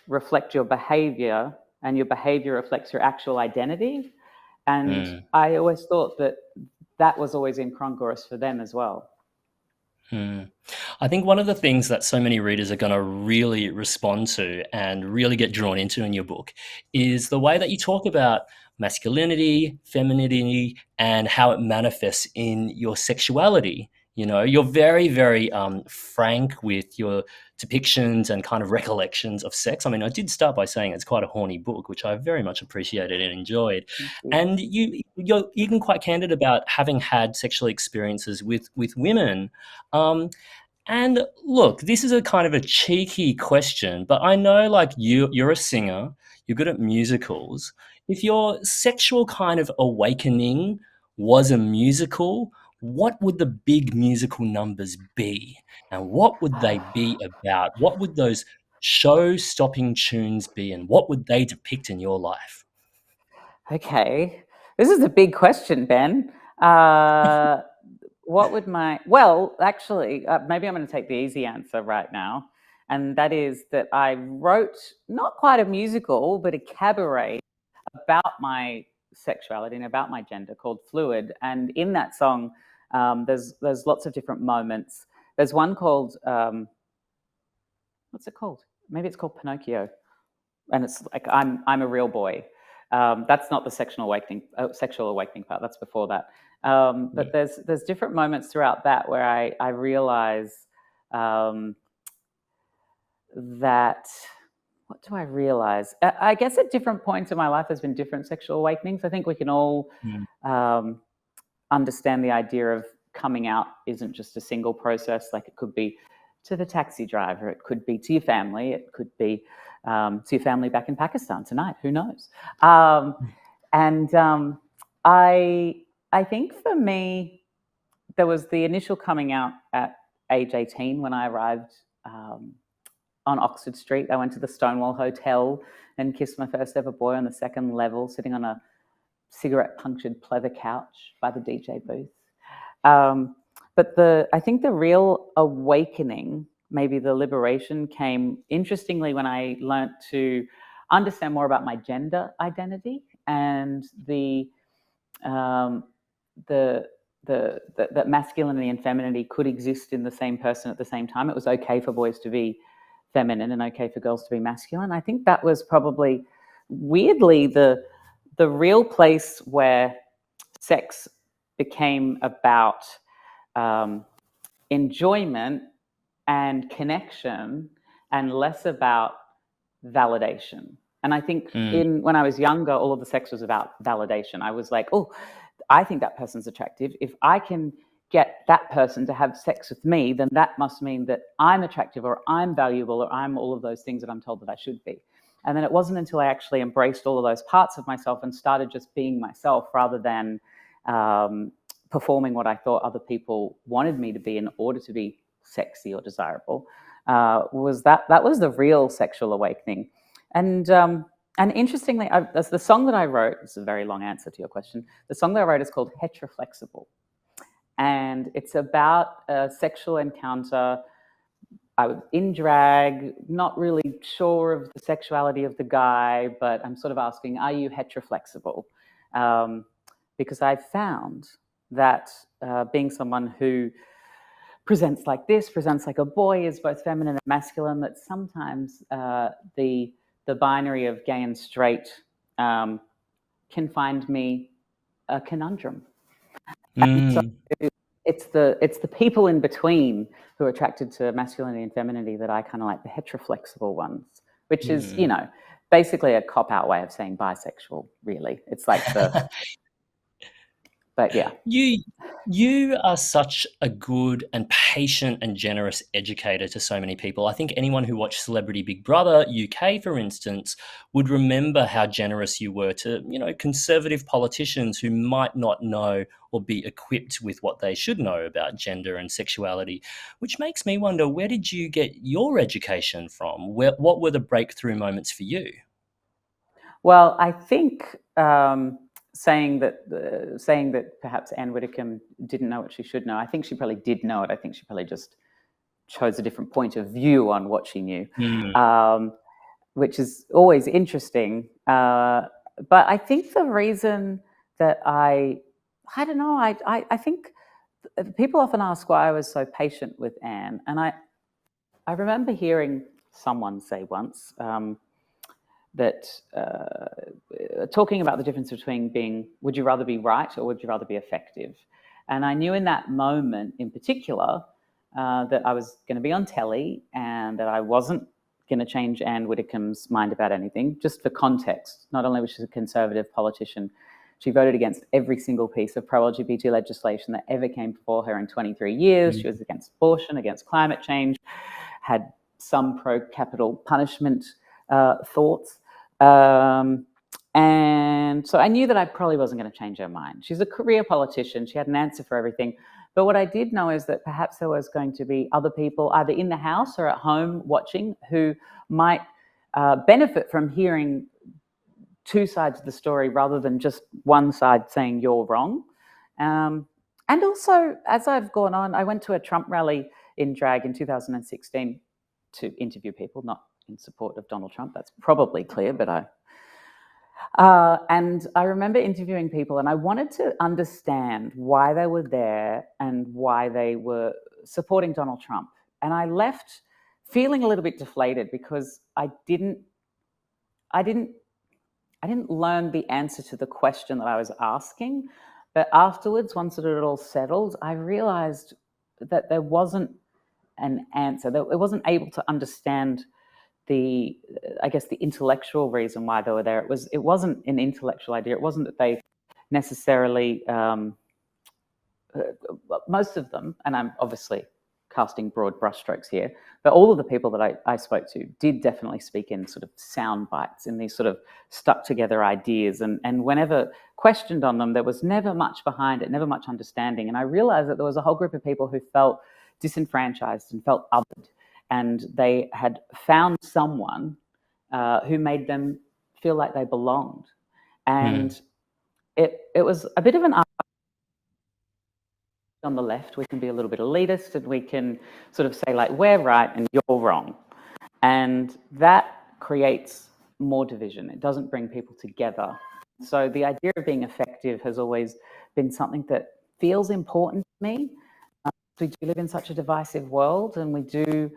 reflect your behavior and your behavior reflects your actual identity. And I always thought that was always incongruous for them as well.
I think one of the things that so many readers are going to really respond to and really get drawn into in your book is the way that you talk about masculinity, femininity, and how it manifests in your sexuality. You're very, very frank with your depictions and kind of recollections of sex. I mean, I did start by saying it's quite a horny book, which I very much appreciated and enjoyed. And you're even quite candid about having had sexual experiences with women. And look, this is a kind of a cheeky question, but I know like you're a singer, you're good at musicals. If your sexual kind of awakening was a musical, what would the big musical numbers be? And what would they be about? What would those show-stopping tunes be? And what would they depict in your life?
Okay. This is a big question, Ben. What would actually, maybe I'm going to take the easy answer right now. And that is that I wrote not quite a musical, but a cabaret about my sexuality and about my gender called Fluid. And in that song, there's lots of different moments. There's one called, what's it called? Maybe it's called Pinocchio. And it's like, I'm a real boy. That's not the sexual awakening part. That's before that. But there's different moments throughout that where I realize that. What do I realize? I guess at different points in my life, there's been different sexual awakenings. I think we can all understand the idea of coming out isn't just a single process. Like it could be to the taxi driver, it could be to your family, it could be to your family back in Pakistan tonight. Who knows? I think for me, there was the initial coming out at age 18 when I arrived on Oxford Street. I went to the Stonewall Hotel and kissed my first ever boy on the second level, sitting on a cigarette-punctured pleather couch by the DJ booth. But I think the real awakening, maybe the liberation, came interestingly when I learnt to understand more about my gender identity and that masculinity and femininity could exist in the same person at the same time. It was okay for boys to be feminine and okay for girls to be masculine. I think that was probably, weirdly, the real place where sex became about enjoyment and connection and less about validation. And I think when I was younger, all of the sex was about validation. I was like, oh, I think that person's attractive. If I can get that person to have sex with me, then that must mean that I'm attractive or I'm valuable or I'm all of those things that I'm told that I should be. And then it wasn't until I actually embraced all of those parts of myself and started just being myself rather than performing what I thought other people wanted me to be in order to be sexy or desirable, that was the real sexual awakening. And interestingly, the song that I wrote, it's a very long answer to your question, the song that I wrote is called Heteroflexible. And it's about a sexual encounter. I was in drag, not really sure of the sexuality of the guy, but I'm sort of asking, are you heteroflexible? Because I found that being someone who presents like this, presents like a boy, is both feminine and masculine, that sometimes the binary of gay and straight can find me a conundrum. And so it's the people in between who are attracted to masculinity and femininity that I kind of like, the heteroflexible ones, which is, basically a cop-out way of saying bisexual, really. It's like but yeah.
You are such a good and patient and generous educator to so many people. I think anyone who watched Celebrity Big Brother UK, for instance, would remember how generous you were to, conservative politicians who might not know or be equipped with what they should know about gender and sexuality, which makes me wonder, where did you get your education from? What were the breakthrough moments for you?
Well, I think saying that perhaps Anne Widdecombe didn't know what she should know, I think she probably did know it. I think she probably just chose a different point of view on what she knew, which is always interesting. But I think the reason that I don't know, I think people often ask why I was so patient with Anne. And I remember hearing someone say once, that talking about the difference between would you rather be right or would you rather be effective? And I knew in that moment in particular that I was going to be on telly and that I wasn't going to change Anne Widdecombe's mind about anything. Just for context, not only was she a conservative politician, she voted against every single piece of pro-LGBT legislation that ever came before her in 23 years. She was against abortion, against climate change, had some pro-capital punishment thoughts. And so I knew that I probably wasn't going to change her mind. She's a career politician. She had an answer for everything. But what I did know is that perhaps there was going to be other people either in the house or at home watching who might benefit from hearing two sides of the story rather than just one side saying you're wrong. And also, as I've gone on, I went to a Trump rally in drag in 2016 to interview people, not in support of Donald Trump. That's probably clear, but and I remember interviewing people and I wanted to understand why they were there and why they were supporting Donald Trump. And I left feeling a little bit deflated because I didn't learn the answer to the question that I was asking. But afterwards, once it had all settled, I realized that there wasn't an answer. That it wasn't able to understand the intellectual reason why they were there. It wasn't an intellectual idea. It wasn't that they necessarily, most of them, and I'm obviously casting broad brushstrokes here, but all of the people that I spoke to did definitely speak in sort of sound bites, in these sort of stuck together ideas. And whenever questioned on them, there was never much behind it, never much understanding. And I realized that there was a whole group of people who felt disenfranchised and felt othered. And they had found someone who made them feel like they belonged. And it was a bit of an on the left, we can be a little bit elitist and we can sort of say like, we're right and you're wrong. And that creates more division. It doesn't bring people together. So the idea of being effective has always been something that feels important to me. We do live in such a divisive world, and we do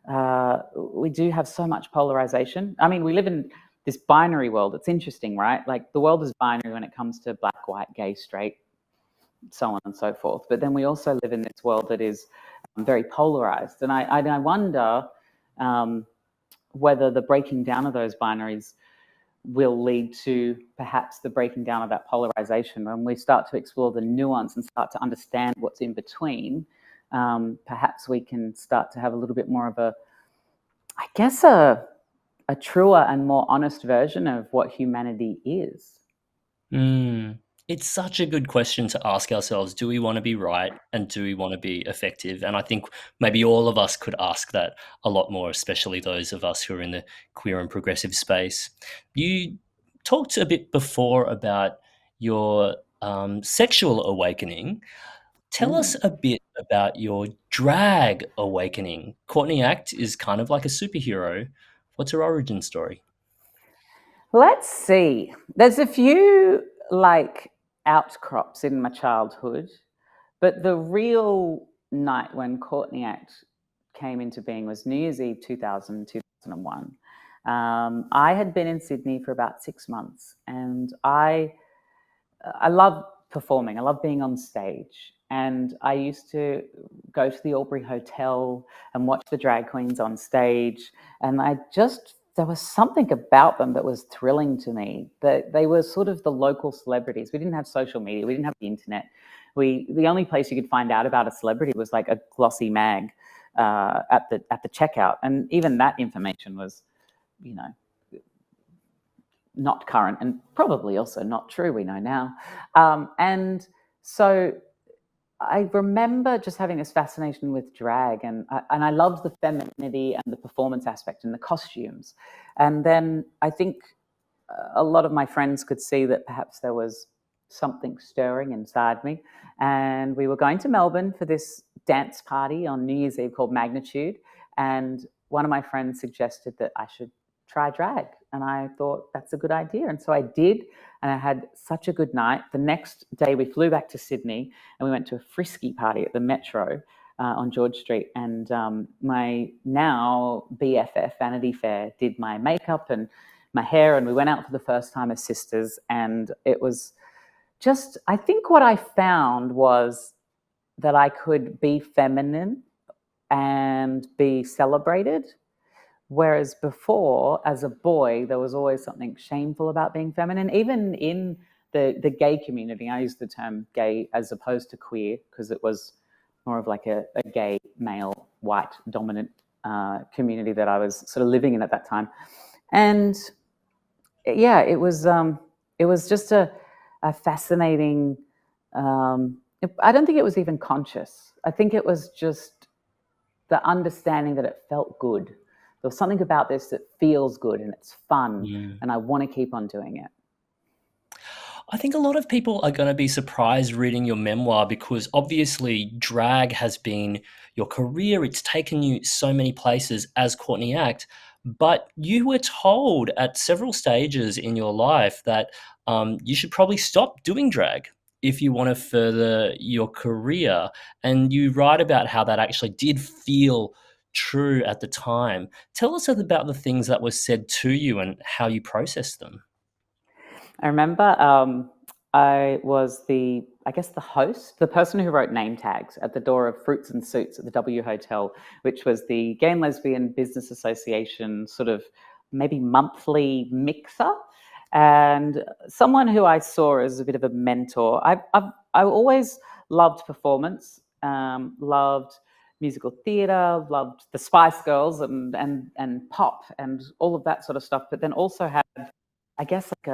have so much polarization. I mean, we live in this binary world. It's interesting, right? Like the world is binary when it comes to black, white, gay, straight, so on and so forth. But then we also live in this world that is very polarized. And I wonder whether the breaking down of those binaries will lead to perhaps the breaking down of that polarization. When we start to explore the nuance and start to understand what's in between, perhaps we can start to have a little bit more of a truer and more honest version of what humanity is.
It's such a good question to ask ourselves. Do we want to be right and do we want to be effective? And I think maybe all of us could ask that a lot more, especially those of us who are in the queer and progressive space. You talked a bit before about your sexual awakening. Tell us a bit about your drag awakening. Courtney Act is kind of like a superhero. What's her origin story?
Let's see. There's a few outcrops in my childhood, but the real night when Courtney Act came into being was New Year's Eve 2001. I had been in Sydney for about 6 months, and I love performing. I love being on stage. And I used to go to the Albury Hotel and watch the drag queens on stage. And there was something about them that was thrilling to me, that they were sort of the local celebrities. We didn't have social media. We didn't have the internet. The only place you could find out about a celebrity was like a glossy mag at the checkout. And even that information was, not current and probably also not true, we know now. And so I remember just having this fascination with drag, and I loved the femininity and the performance aspect and the costumes. And then I think a lot of my friends could see that perhaps there was something stirring inside me. And we were going to Melbourne for this dance party on New Year's Eve called Magnitude. And one of my friends suggested that I should try drag. And I thought, that's a good idea. And so I did, and I had such a good night. The next day we flew back to Sydney and we went to a frisky party at the Metro on George Street. And my now BFF, Vanity Fair, did my makeup and my hair, and we went out for the first time as sisters. And it was just, I think what I found was that I could be feminine and be celebrated. Whereas before, as a boy, there was always something shameful about being feminine. Even in the gay community, I use the term gay as opposed to queer because it was more of like a gay, male, white, dominant community that I was sort of living in at that time. And yeah, it was just a fascinating, I don't think it was even conscious. I think it was just the understanding that it felt good. There was something about this that feels good and it's fun, and I want to keep on doing it.
I think a lot of people are going to be surprised reading your memoir because obviously drag has been your career. It's taken you so many places as Courtney Act, but you were told at several stages in your life that you should probably stop doing drag if you want to further your career. And you write about how that actually did feel true at the time. Tell us about the things that were said to you and how you processed them.
I remember I was the host, the person who wrote name tags at the door of Fruits and Suits at the W Hotel, which was the Gay and Lesbian Business Association sort of maybe monthly mixer, and someone who I saw as a bit of a mentor. I always loved performance, loved musical theatre, loved the Spice Girls and pop and all of that sort of stuff, but then also had, I guess, like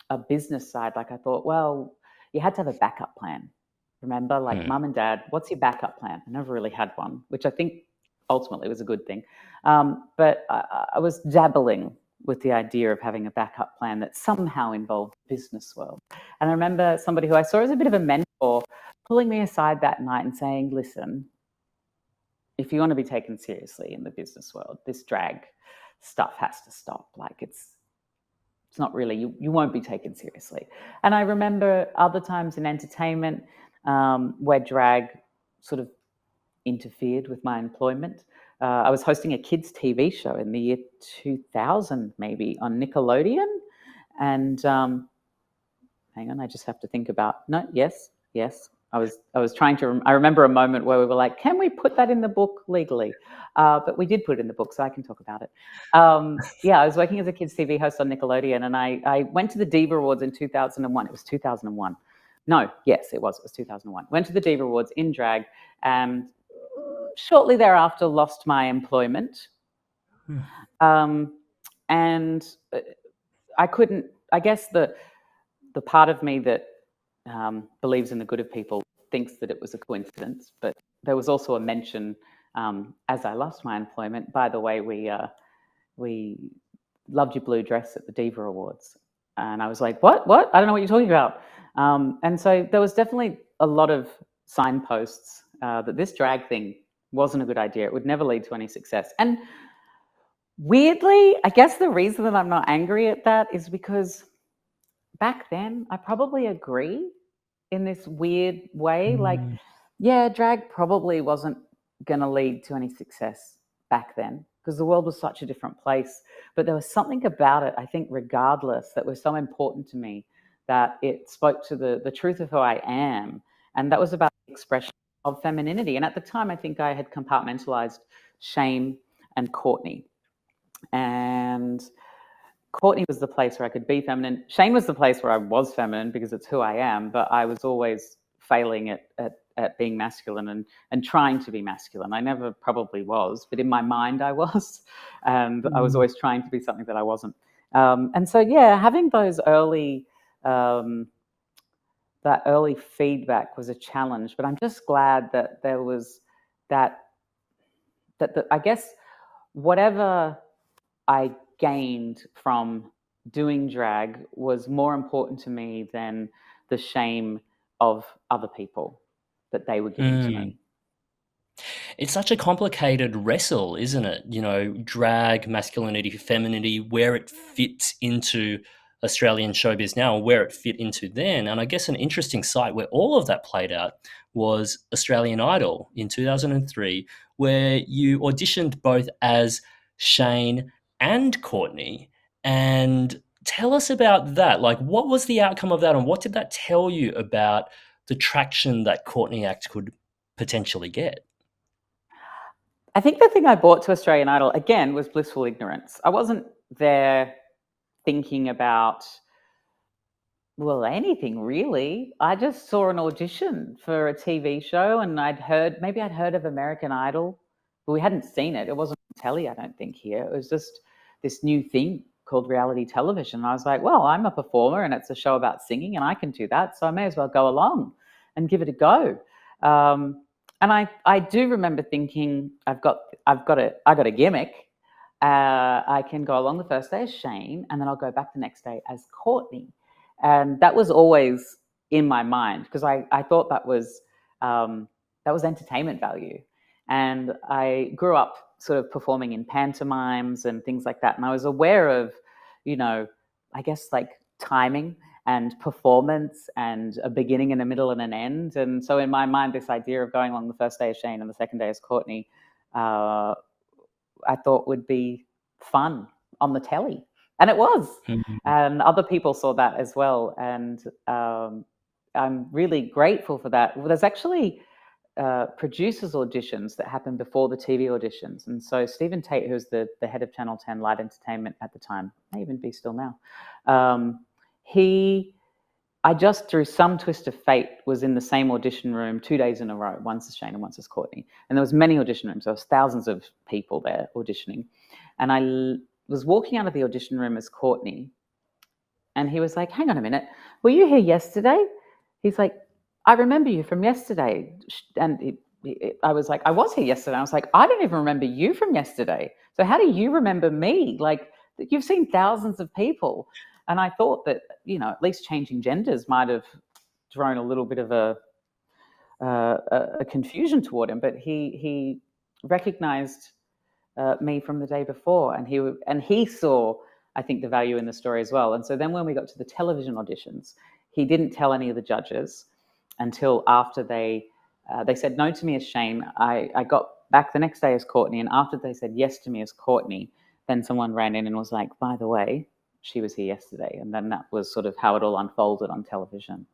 a business side. Like I thought, well, you had to have a backup plan. Remember, like mum and dad, what's your backup plan? I never really had one, which I think ultimately was a good thing. But I was dabbling with the idea of having a backup plan that somehow involved the business world. And I remember somebody who I saw as a bit of a mentor pulling me aside that night and saying, listen, if you want to be taken seriously in the business world, this drag stuff has to stop. Like it's not really, you won't be taken seriously. And I remember other times in entertainment where drag sort of interfered with my employment. I was hosting a kids' TV show in the year 2000, maybe, on Nickelodeon. And hang on, I just have to think about, yes, I was trying to. I remember a moment where we were like, "Can we put that in the book legally?" But we did put it in the book, so I can talk about it. Yeah, I was working as a kids' TV host on Nickelodeon, and I went to the Diva Awards in 2001. It was 2001. No, yes, it was 2001. Went to the Diva Awards in drag, and shortly thereafter lost my employment. And I couldn't. I guess the part of me that believes in the good of people thinks that it was a coincidence, but there was also a mention as I lost my employment. By the way, we loved your blue dress at the Diva Awards, and I was like, what? I don't know what you're talking about. And so there was definitely a lot of signposts that this drag thing wasn't a good idea. It would never lead to any success. And weirdly, I guess the reason that I'm not angry at that is because back then I probably agree in this weird way. Like, yeah, drag probably wasn't going to lead to any success back then because the world was such a different place. But there was something about it, I think, regardless, that was so important to me that it spoke to the truth of who I am. And that was about the expression of femininity. And at the time, I think I had compartmentalized shame and Courtney. And Courtney was the place where I could be feminine. Shame was the place where I was feminine because it's who I am, but I was always failing at being masculine and trying to be masculine. I never probably was, but in my mind I was. And I was always trying to be something that I wasn't. And so, yeah, having those early, that early feedback was a challenge, but I'm just glad that there was that I guess whatever I gained from doing drag was more important to me than the shame of other people that they were giving to me.
It's such a complicated wrestle, isn't it? You know, drag, masculinity, femininity, where it fits into Australian showbiz now, and where it fit into then. And I guess an interesting site where all of that played out was Australian Idol in 2003, where you auditioned both as Shane and Courtney. And tell us about that. Like, what was the outcome of that, and what did that tell you about the traction that Courtney Act could potentially get?
I think the thing I brought to Australian Idol, again, was blissful ignorance. I wasn't there thinking about, well, anything really. I just saw an audition for a TV show and maybe I'd heard of American Idol, but we hadn't seen it. It wasn't on telly, I don't think, here. It was just this new thing called reality television. And I was like, well, I'm a performer and it's a show about singing and I can do that, so I may as well go along and give it a go. And I do remember thinking, I got a gimmick. I can go along the first day as Shane, and then I'll go back the next day as Courtney. And that was always in my mind because I thought that was entertainment value. And I grew up sort of performing in pantomimes and things like that. And I was aware of, I guess like timing and performance and a beginning and a middle and an end. And so in my mind, this idea of going along the first day as Shane and the second day as Courtney, I thought would be fun on the telly. And it was. And other people saw that as well. And I'm really grateful for that. Well, there's actually producers auditions that happened before the TV auditions. And so Stephen Tate, who's the head of Channel 10 Light Entertainment at the time, may even be still now, I just, through some twist of fate, was in the same audition room 2 days in a row, once as Shane and once as Courtney. And there was many audition rooms. There was thousands of people there auditioning. And I was walking out of the audition room as Courtney, and he was like, hang on a minute, were you here yesterday? He's like, I remember you from yesterday. And I was like, I was here yesterday. I was like, I don't even remember you from yesterday. So how do you remember me? Like, you've seen thousands of people. And I thought that, at least changing genders might have thrown a little bit of a confusion toward him. But he recognized me from the day before, and he saw, I think, the value in the story as well. And so then when we got to the television auditions, he didn't tell any of the judges until after they said no to me as Shane. I got back the next day as Courtney, and after they said yes to me as Courtney, then someone ran in and was like, by the way, she was here yesterday. And then that was sort of how it all unfolded on television.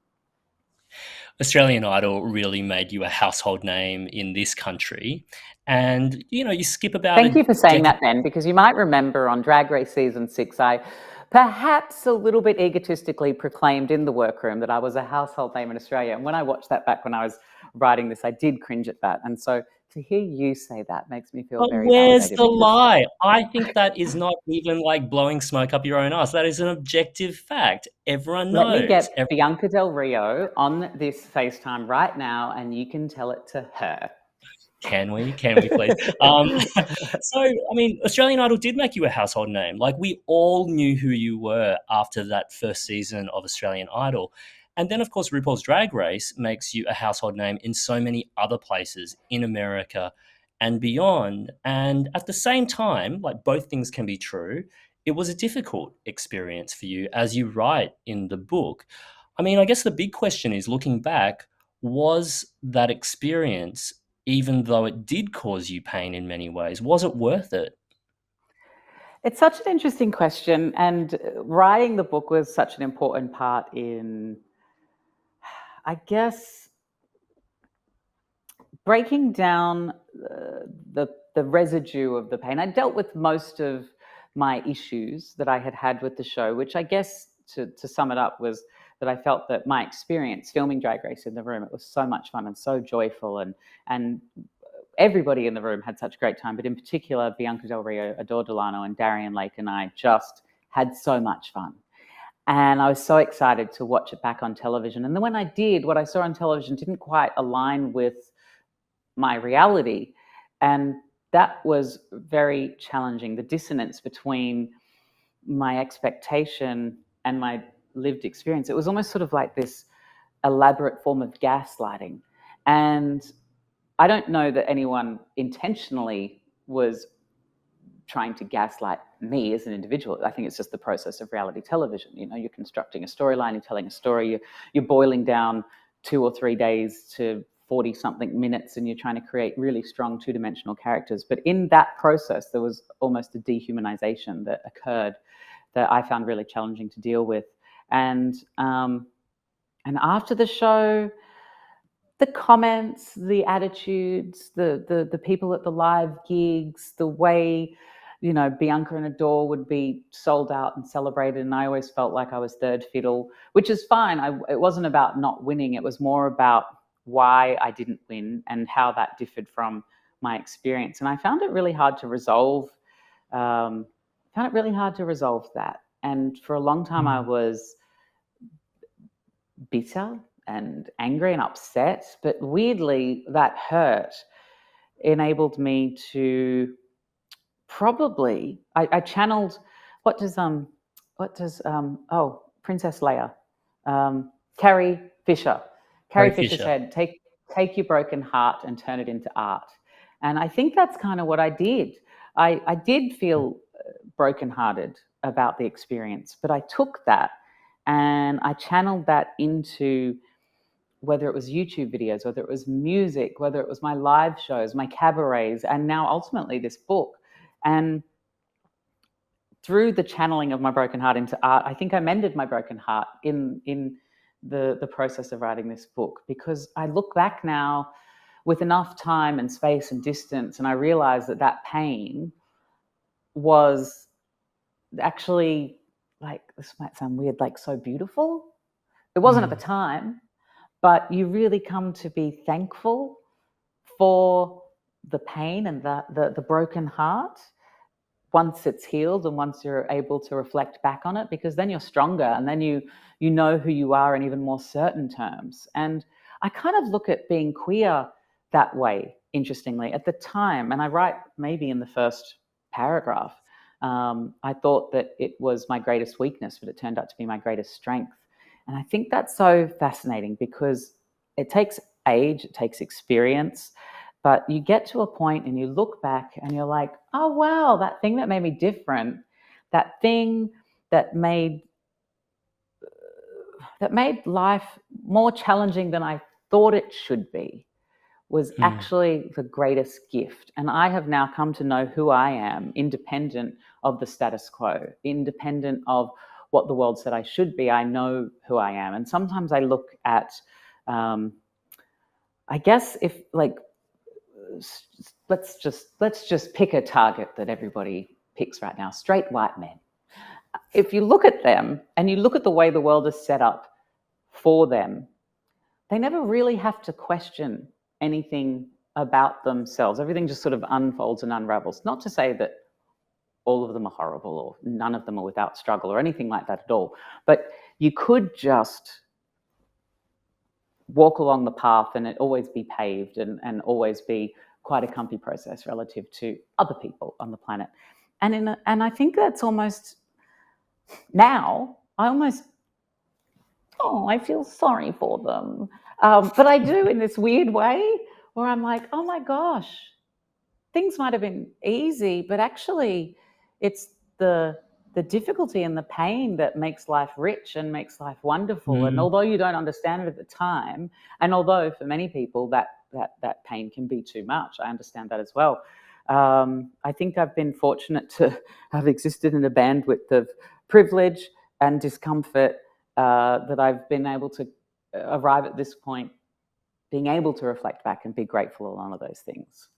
Australian Idol really made you a household name in this country. And, you skip about
Thank you for saying that, Ben, because you might remember on Drag Race Season 6, I perhaps a little bit egotistically proclaimed in the workroom that I was a household name in Australia. And when I watched that back when I was writing this, I did cringe at that. And so to hear you say that makes me feel
But
very
where's
validated.
the lie? I think that is not even like blowing smoke up your own ass. That is an objective fact. Everyone knows.
Let me get Bianca Del Rio on this FaceTime right now, and you can tell it to her.
Can we please? Australian Idol did make you a household name. Like, we all knew who you were after that first season of Australian Idol. And then, of course, RuPaul's Drag Race makes you a household name in so many other places in America and beyond. And at the same time, like, both things can be true, it was a difficult experience for you, as you write in the book. I guess the big question is, looking back, was that experience, even though it did cause you pain in many ways, was it worth it?
It's such an interesting question, and writing the book was such an important part in, I guess, breaking down the residue of the pain. I dealt with most of my issues that I had with the show, which I guess, to sum it up, was that I felt that my experience filming Drag Race in the room, it was so much fun and so joyful, and everybody in the room had such a great time, but in particular, Bianca Del Rio, Adore Delano, and Darian Lake and I just had so much fun. And I was so excited to watch it back on television. And then when I did, what I saw on television didn't quite align with my reality. And that was very challenging, the dissonance between my expectation and my lived experience. It was almost sort of like this elaborate form of gaslighting. And I don't know that anyone intentionally was trying to gaslight me as an individual. I think it's just the process of reality television. You're constructing a storyline, you're telling a story, you're boiling down 2 or 3 days to 40-something minutes, and you're trying to create really strong two-dimensional characters. But in that process, there was almost a dehumanization that occurred that I found really challenging to deal with. And after the show, the comments, the attitudes, the people at the live gigs, the way, Bianca and Adore would be sold out and celebrated, and I always felt like I was third fiddle, which is fine. It wasn't about not winning. It was more about why I didn't win and how that differed from my experience. And I found it really hard to resolve. That. And for a long time, I was bitter and angry and upset, but weirdly, that hurt enabled me to probably, I channeled, Princess Leia, Carrie Fisher. Carrie Fisher said, take your broken heart and turn it into art. And I think that's kind of what I did. I did feel brokenhearted about the experience, but I took that and I channeled that into, whether it was YouTube videos, whether it was music, whether it was my live shows, my cabarets, and now ultimately this book. And through the channeling of my broken heart into art, I think I mended my broken heart in the process of writing this book, because I look back now with enough time and space and distance, and I realize that pain was actually, like, this might sound weird, like so beautiful. It wasn't at the time, but you really come to be thankful for the pain and the broken heart once it's healed and once you're able to reflect back on it, because then you're stronger and then you know who you are in even more certain terms. And I kind of look at being queer that way, interestingly, at the time. And I write maybe in the first paragraph, I thought that it was my greatest weakness, but it turned out to be my greatest strength. And I think that's so fascinating, because it takes age, it takes experience, but you get to a point and you look back and you're like, oh, wow, that thing that made me different, that thing that made life more challenging than I thought it should be, was actually the greatest gift. And I have now come to know who I am, independent of the status quo, independent of what the world said I should be. I know who I am. And sometimes I look at I guess if like, let's just pick a target that everybody picks right now, straight white men. If you look at them and you look at the way the world is set up for them, they never really have to question anything about themselves. Everything just sort of unfolds and unravels. Not to say that all of them are horrible or none of them are without struggle or anything like that at all, but you could just walk along the path and it always be paved and always be quite a comfy process relative to other people on the planet. And I think that's almost, now I feel sorry for them. But I do in this weird way where I'm like, oh my gosh, things might have been easy, but actually it's the difficulty and the pain that makes life rich and makes life wonderful. And although you don't understand it at the time, and although for many people that pain can be too much, I understand that as well. I think I've been fortunate to have existed in a bandwidth of privilege and discomfort that I've been able to arrive at this point, being able to reflect back and be grateful along of those things.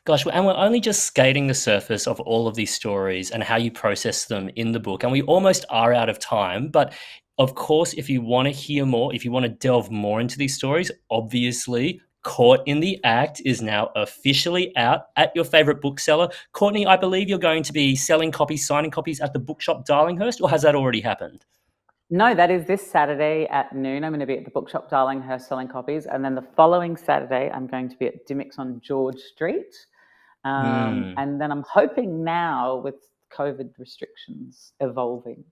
Gosh, and we're only just skating the surface of all of these stories and how you process them in the book. And we almost are out of time. But of course, if you want to hear more, if you want to delve more into these stories, obviously, Caught in the Act is now officially out at your favorite bookseller. Courtney, I believe you're going to be selling copies, signing copies at the bookshop Darlinghurst, or has that already happened?
No, that is this Saturday at noon. I'm going to be at the bookshop Darlinghurst selling copies. And then the following Saturday, I'm going to be at Dimmicks on George Street. And then I'm hoping now, with COVID restrictions evolving,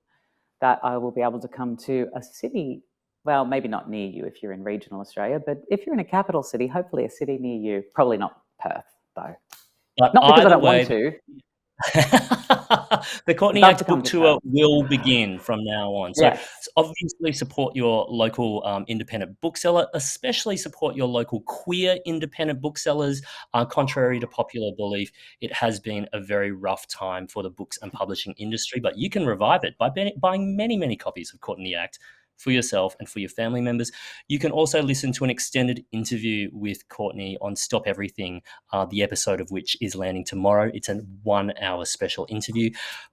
that I will be able to come to a city, well, maybe not near you if you're in regional Australia, but if you're in a capital city, hopefully a city near you. Probably not Perth, though.
But
not because I don't want to.
The Courtney Act book tour will begin from now on. So obviously support your local independent bookseller, especially support your local queer independent booksellers. Contrary to popular belief, it has been a very rough time for the books and publishing industry, but you can revive it by buying many, many copies of Caught in the Act for yourself and for your family members. You can also listen to an extended interview with Courtney on Stop Everything, the episode of which is landing tomorrow. It's a 1 hour special interview.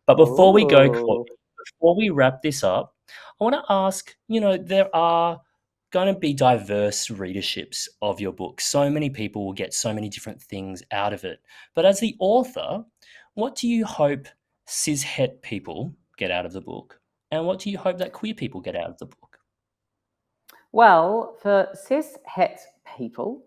But before we go, Courtney, before we wrap this up, I want to ask, there are going to be diverse readerships of your book. So many people will get so many different things out of it. But as the author, what do you hope cis-het people get out of the book? And what do you hope that queer people get out of the book?
Well, for cis-het people,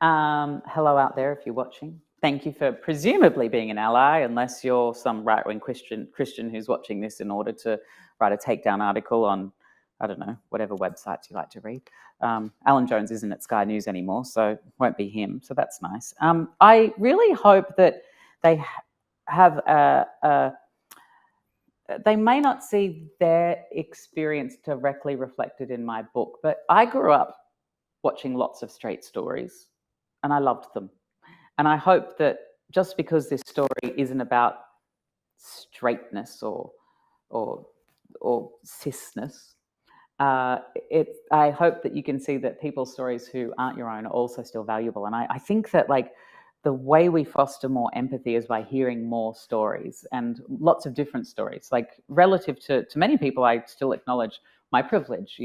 hello out there if you're watching. Thank you for presumably being an ally, unless you're some right-wing Christian who's watching this in order to write a takedown article on, I don't know, whatever websites you like to read. Alan Jones isn't at Sky News anymore, so it won't be him, so that's nice. I really hope that they have they may not see their experience directly reflected in my book, but I grew up watching lots of straight stories and I loved them. And I hope that just because this story isn't about straightness or cisness, I hope that you can see that people's stories who aren't your own are also still valuable. And I think that the way we foster more empathy is by hearing more stories and lots of different stories. Relative to many people, I still acknowledge my privilege.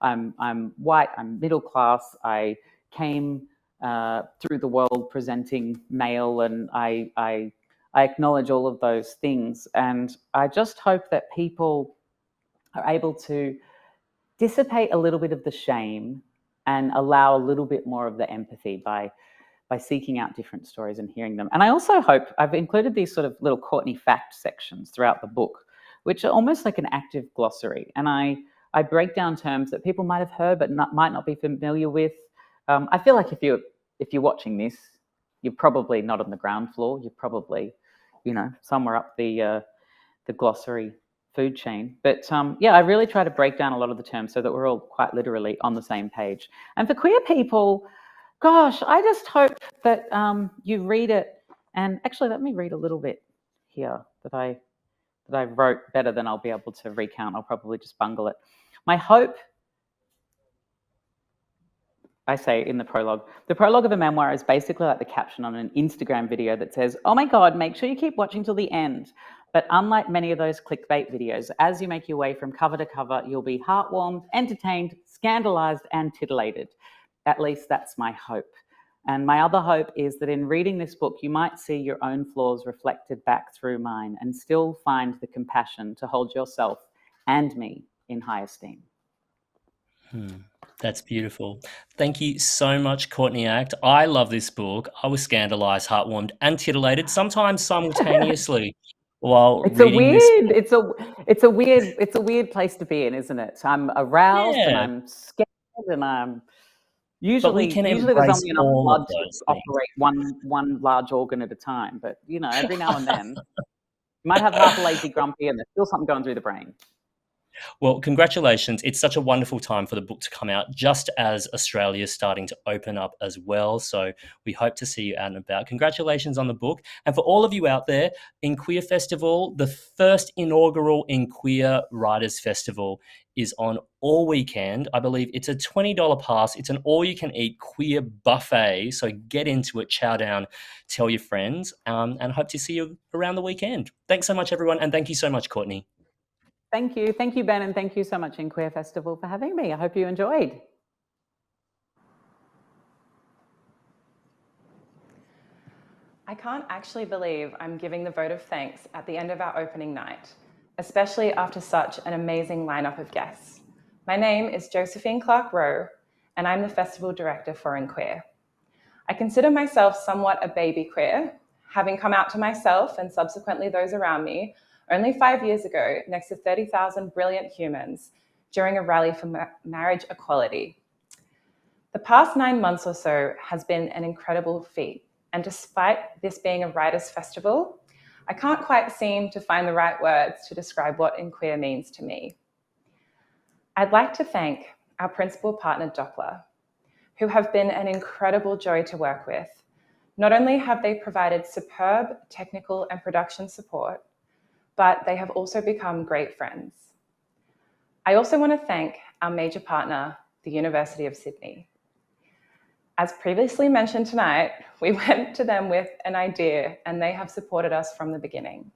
I'm white, I'm middle class, I came through the world presenting male, and I acknowledge all of those things. And I just hope that people are able to dissipate a little bit of the shame and allow a little bit more of the empathy by seeking out different stories and hearing them. And I also hope, I've included these sort of little Courtney fact sections throughout the book, which are almost like an active glossary. And I break down terms that people might have heard but might not be familiar with. I feel like if you're watching this, you're probably not on the ground floor. You're probably, somewhere up the glossary food chain. But I really try to break down a lot of the terms so that we're all quite literally on the same page. And for queer people, gosh, I just hope that you read it. And actually, let me read a little bit here that I wrote better than I'll be able to recount. I'll probably just bungle it. My hope I say in the prologue. The prologue of a memoir is basically like the caption on an Instagram video that says, "Oh my God, make sure you keep watching till the end." But unlike many of those clickbait videos, as you make your way from cover to cover, you'll be heartwarmed, entertained, scandalized, and titillated. At least that's my hope. And my other hope is that in reading this book, you might see your own flaws reflected back through mine and still find the compassion to hold yourself and me in high esteem.
That's beautiful. Thank you so much, Courtney Act. I love this book. I was scandalized, heartwarmed, and titillated, sometimes simultaneously, while reading this book.
It's a weird place to be in, isn't it? I'm aroused and
Yeah,
I'm scared and I'm
but we
usually
can
there's
embrace
only enough
all
blood
of
to
those things.
operate one large organ at a time. But you know, every now and then you might have half a lazy grumpy and there's still something going through the brain.
Well, congratulations. It's such a wonderful time for the book to come out, just as Australia is starting to open up as well. So we hope to see you out and about. Congratulations on the book. And for all of you out there, EnQueer Festival, the first inaugural EnQueer Writers Festival, is on all weekend. I believe it's a $20 pass. It's an all-you-can-eat queer buffet. So get into it, chow down, tell your friends, and hope to see you around the weekend. Thanks so much, everyone. And thank you so much, Courtney.
Thank you, Ben, and thank you so much, EnQueer Festival, for having me. I hope you enjoyed.
I can't actually believe I'm giving the vote of thanks at the end of our opening night, especially after such an amazing lineup of guests. My name is Josephine Clark-Rowe, and I'm the festival director for EnQueer. I consider myself somewhat a baby queer, having come out to myself and subsequently those around me only 5 years ago next to 30,000 brilliant humans during a rally for marriage equality. The past 9 months or so has been an incredible feat, and despite this being a writers' festival, I can't quite seem to find the right words to describe what EnQueer means to me. I'd like to thank our principal partner, dplr, who have been an incredible joy to work with. Not only have they provided superb technical and production support, but they have also become great friends. I also want to thank our major partner, the University of Sydney. As previously mentioned tonight, we went to them with an idea and they have supported us from the beginning.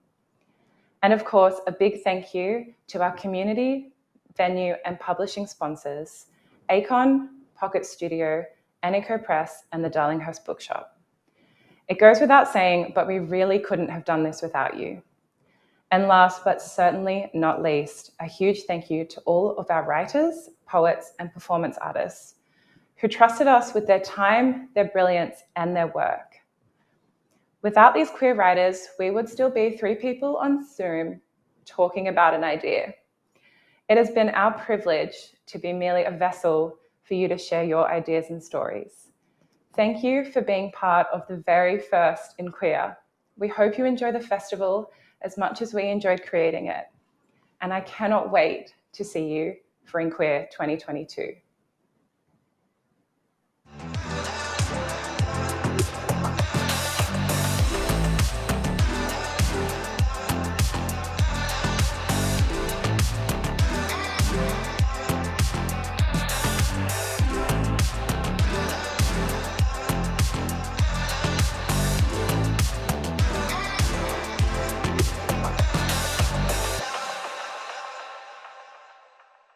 And of course, a big thank you to our community, venue and publishing sponsors, ACON, Pocket Studio, Aniko Press, and the Darlinghurst Bookshop. It goes without saying, but we really couldn't have done this without you. And last but certainly not least, a huge thank you to all of our writers, poets, and performance artists who trusted us with their time, their brilliance, and their work. Without these queer writers, we would still be 3 people on Zoom talking about an idea. It has been our privilege to be merely a vessel for you to share your ideas and stories. Thank you for being part of the very first EnQueer. We hope you enjoy the festival as much as we enjoyed creating it. And I cannot wait to see you for EnQueer 2022.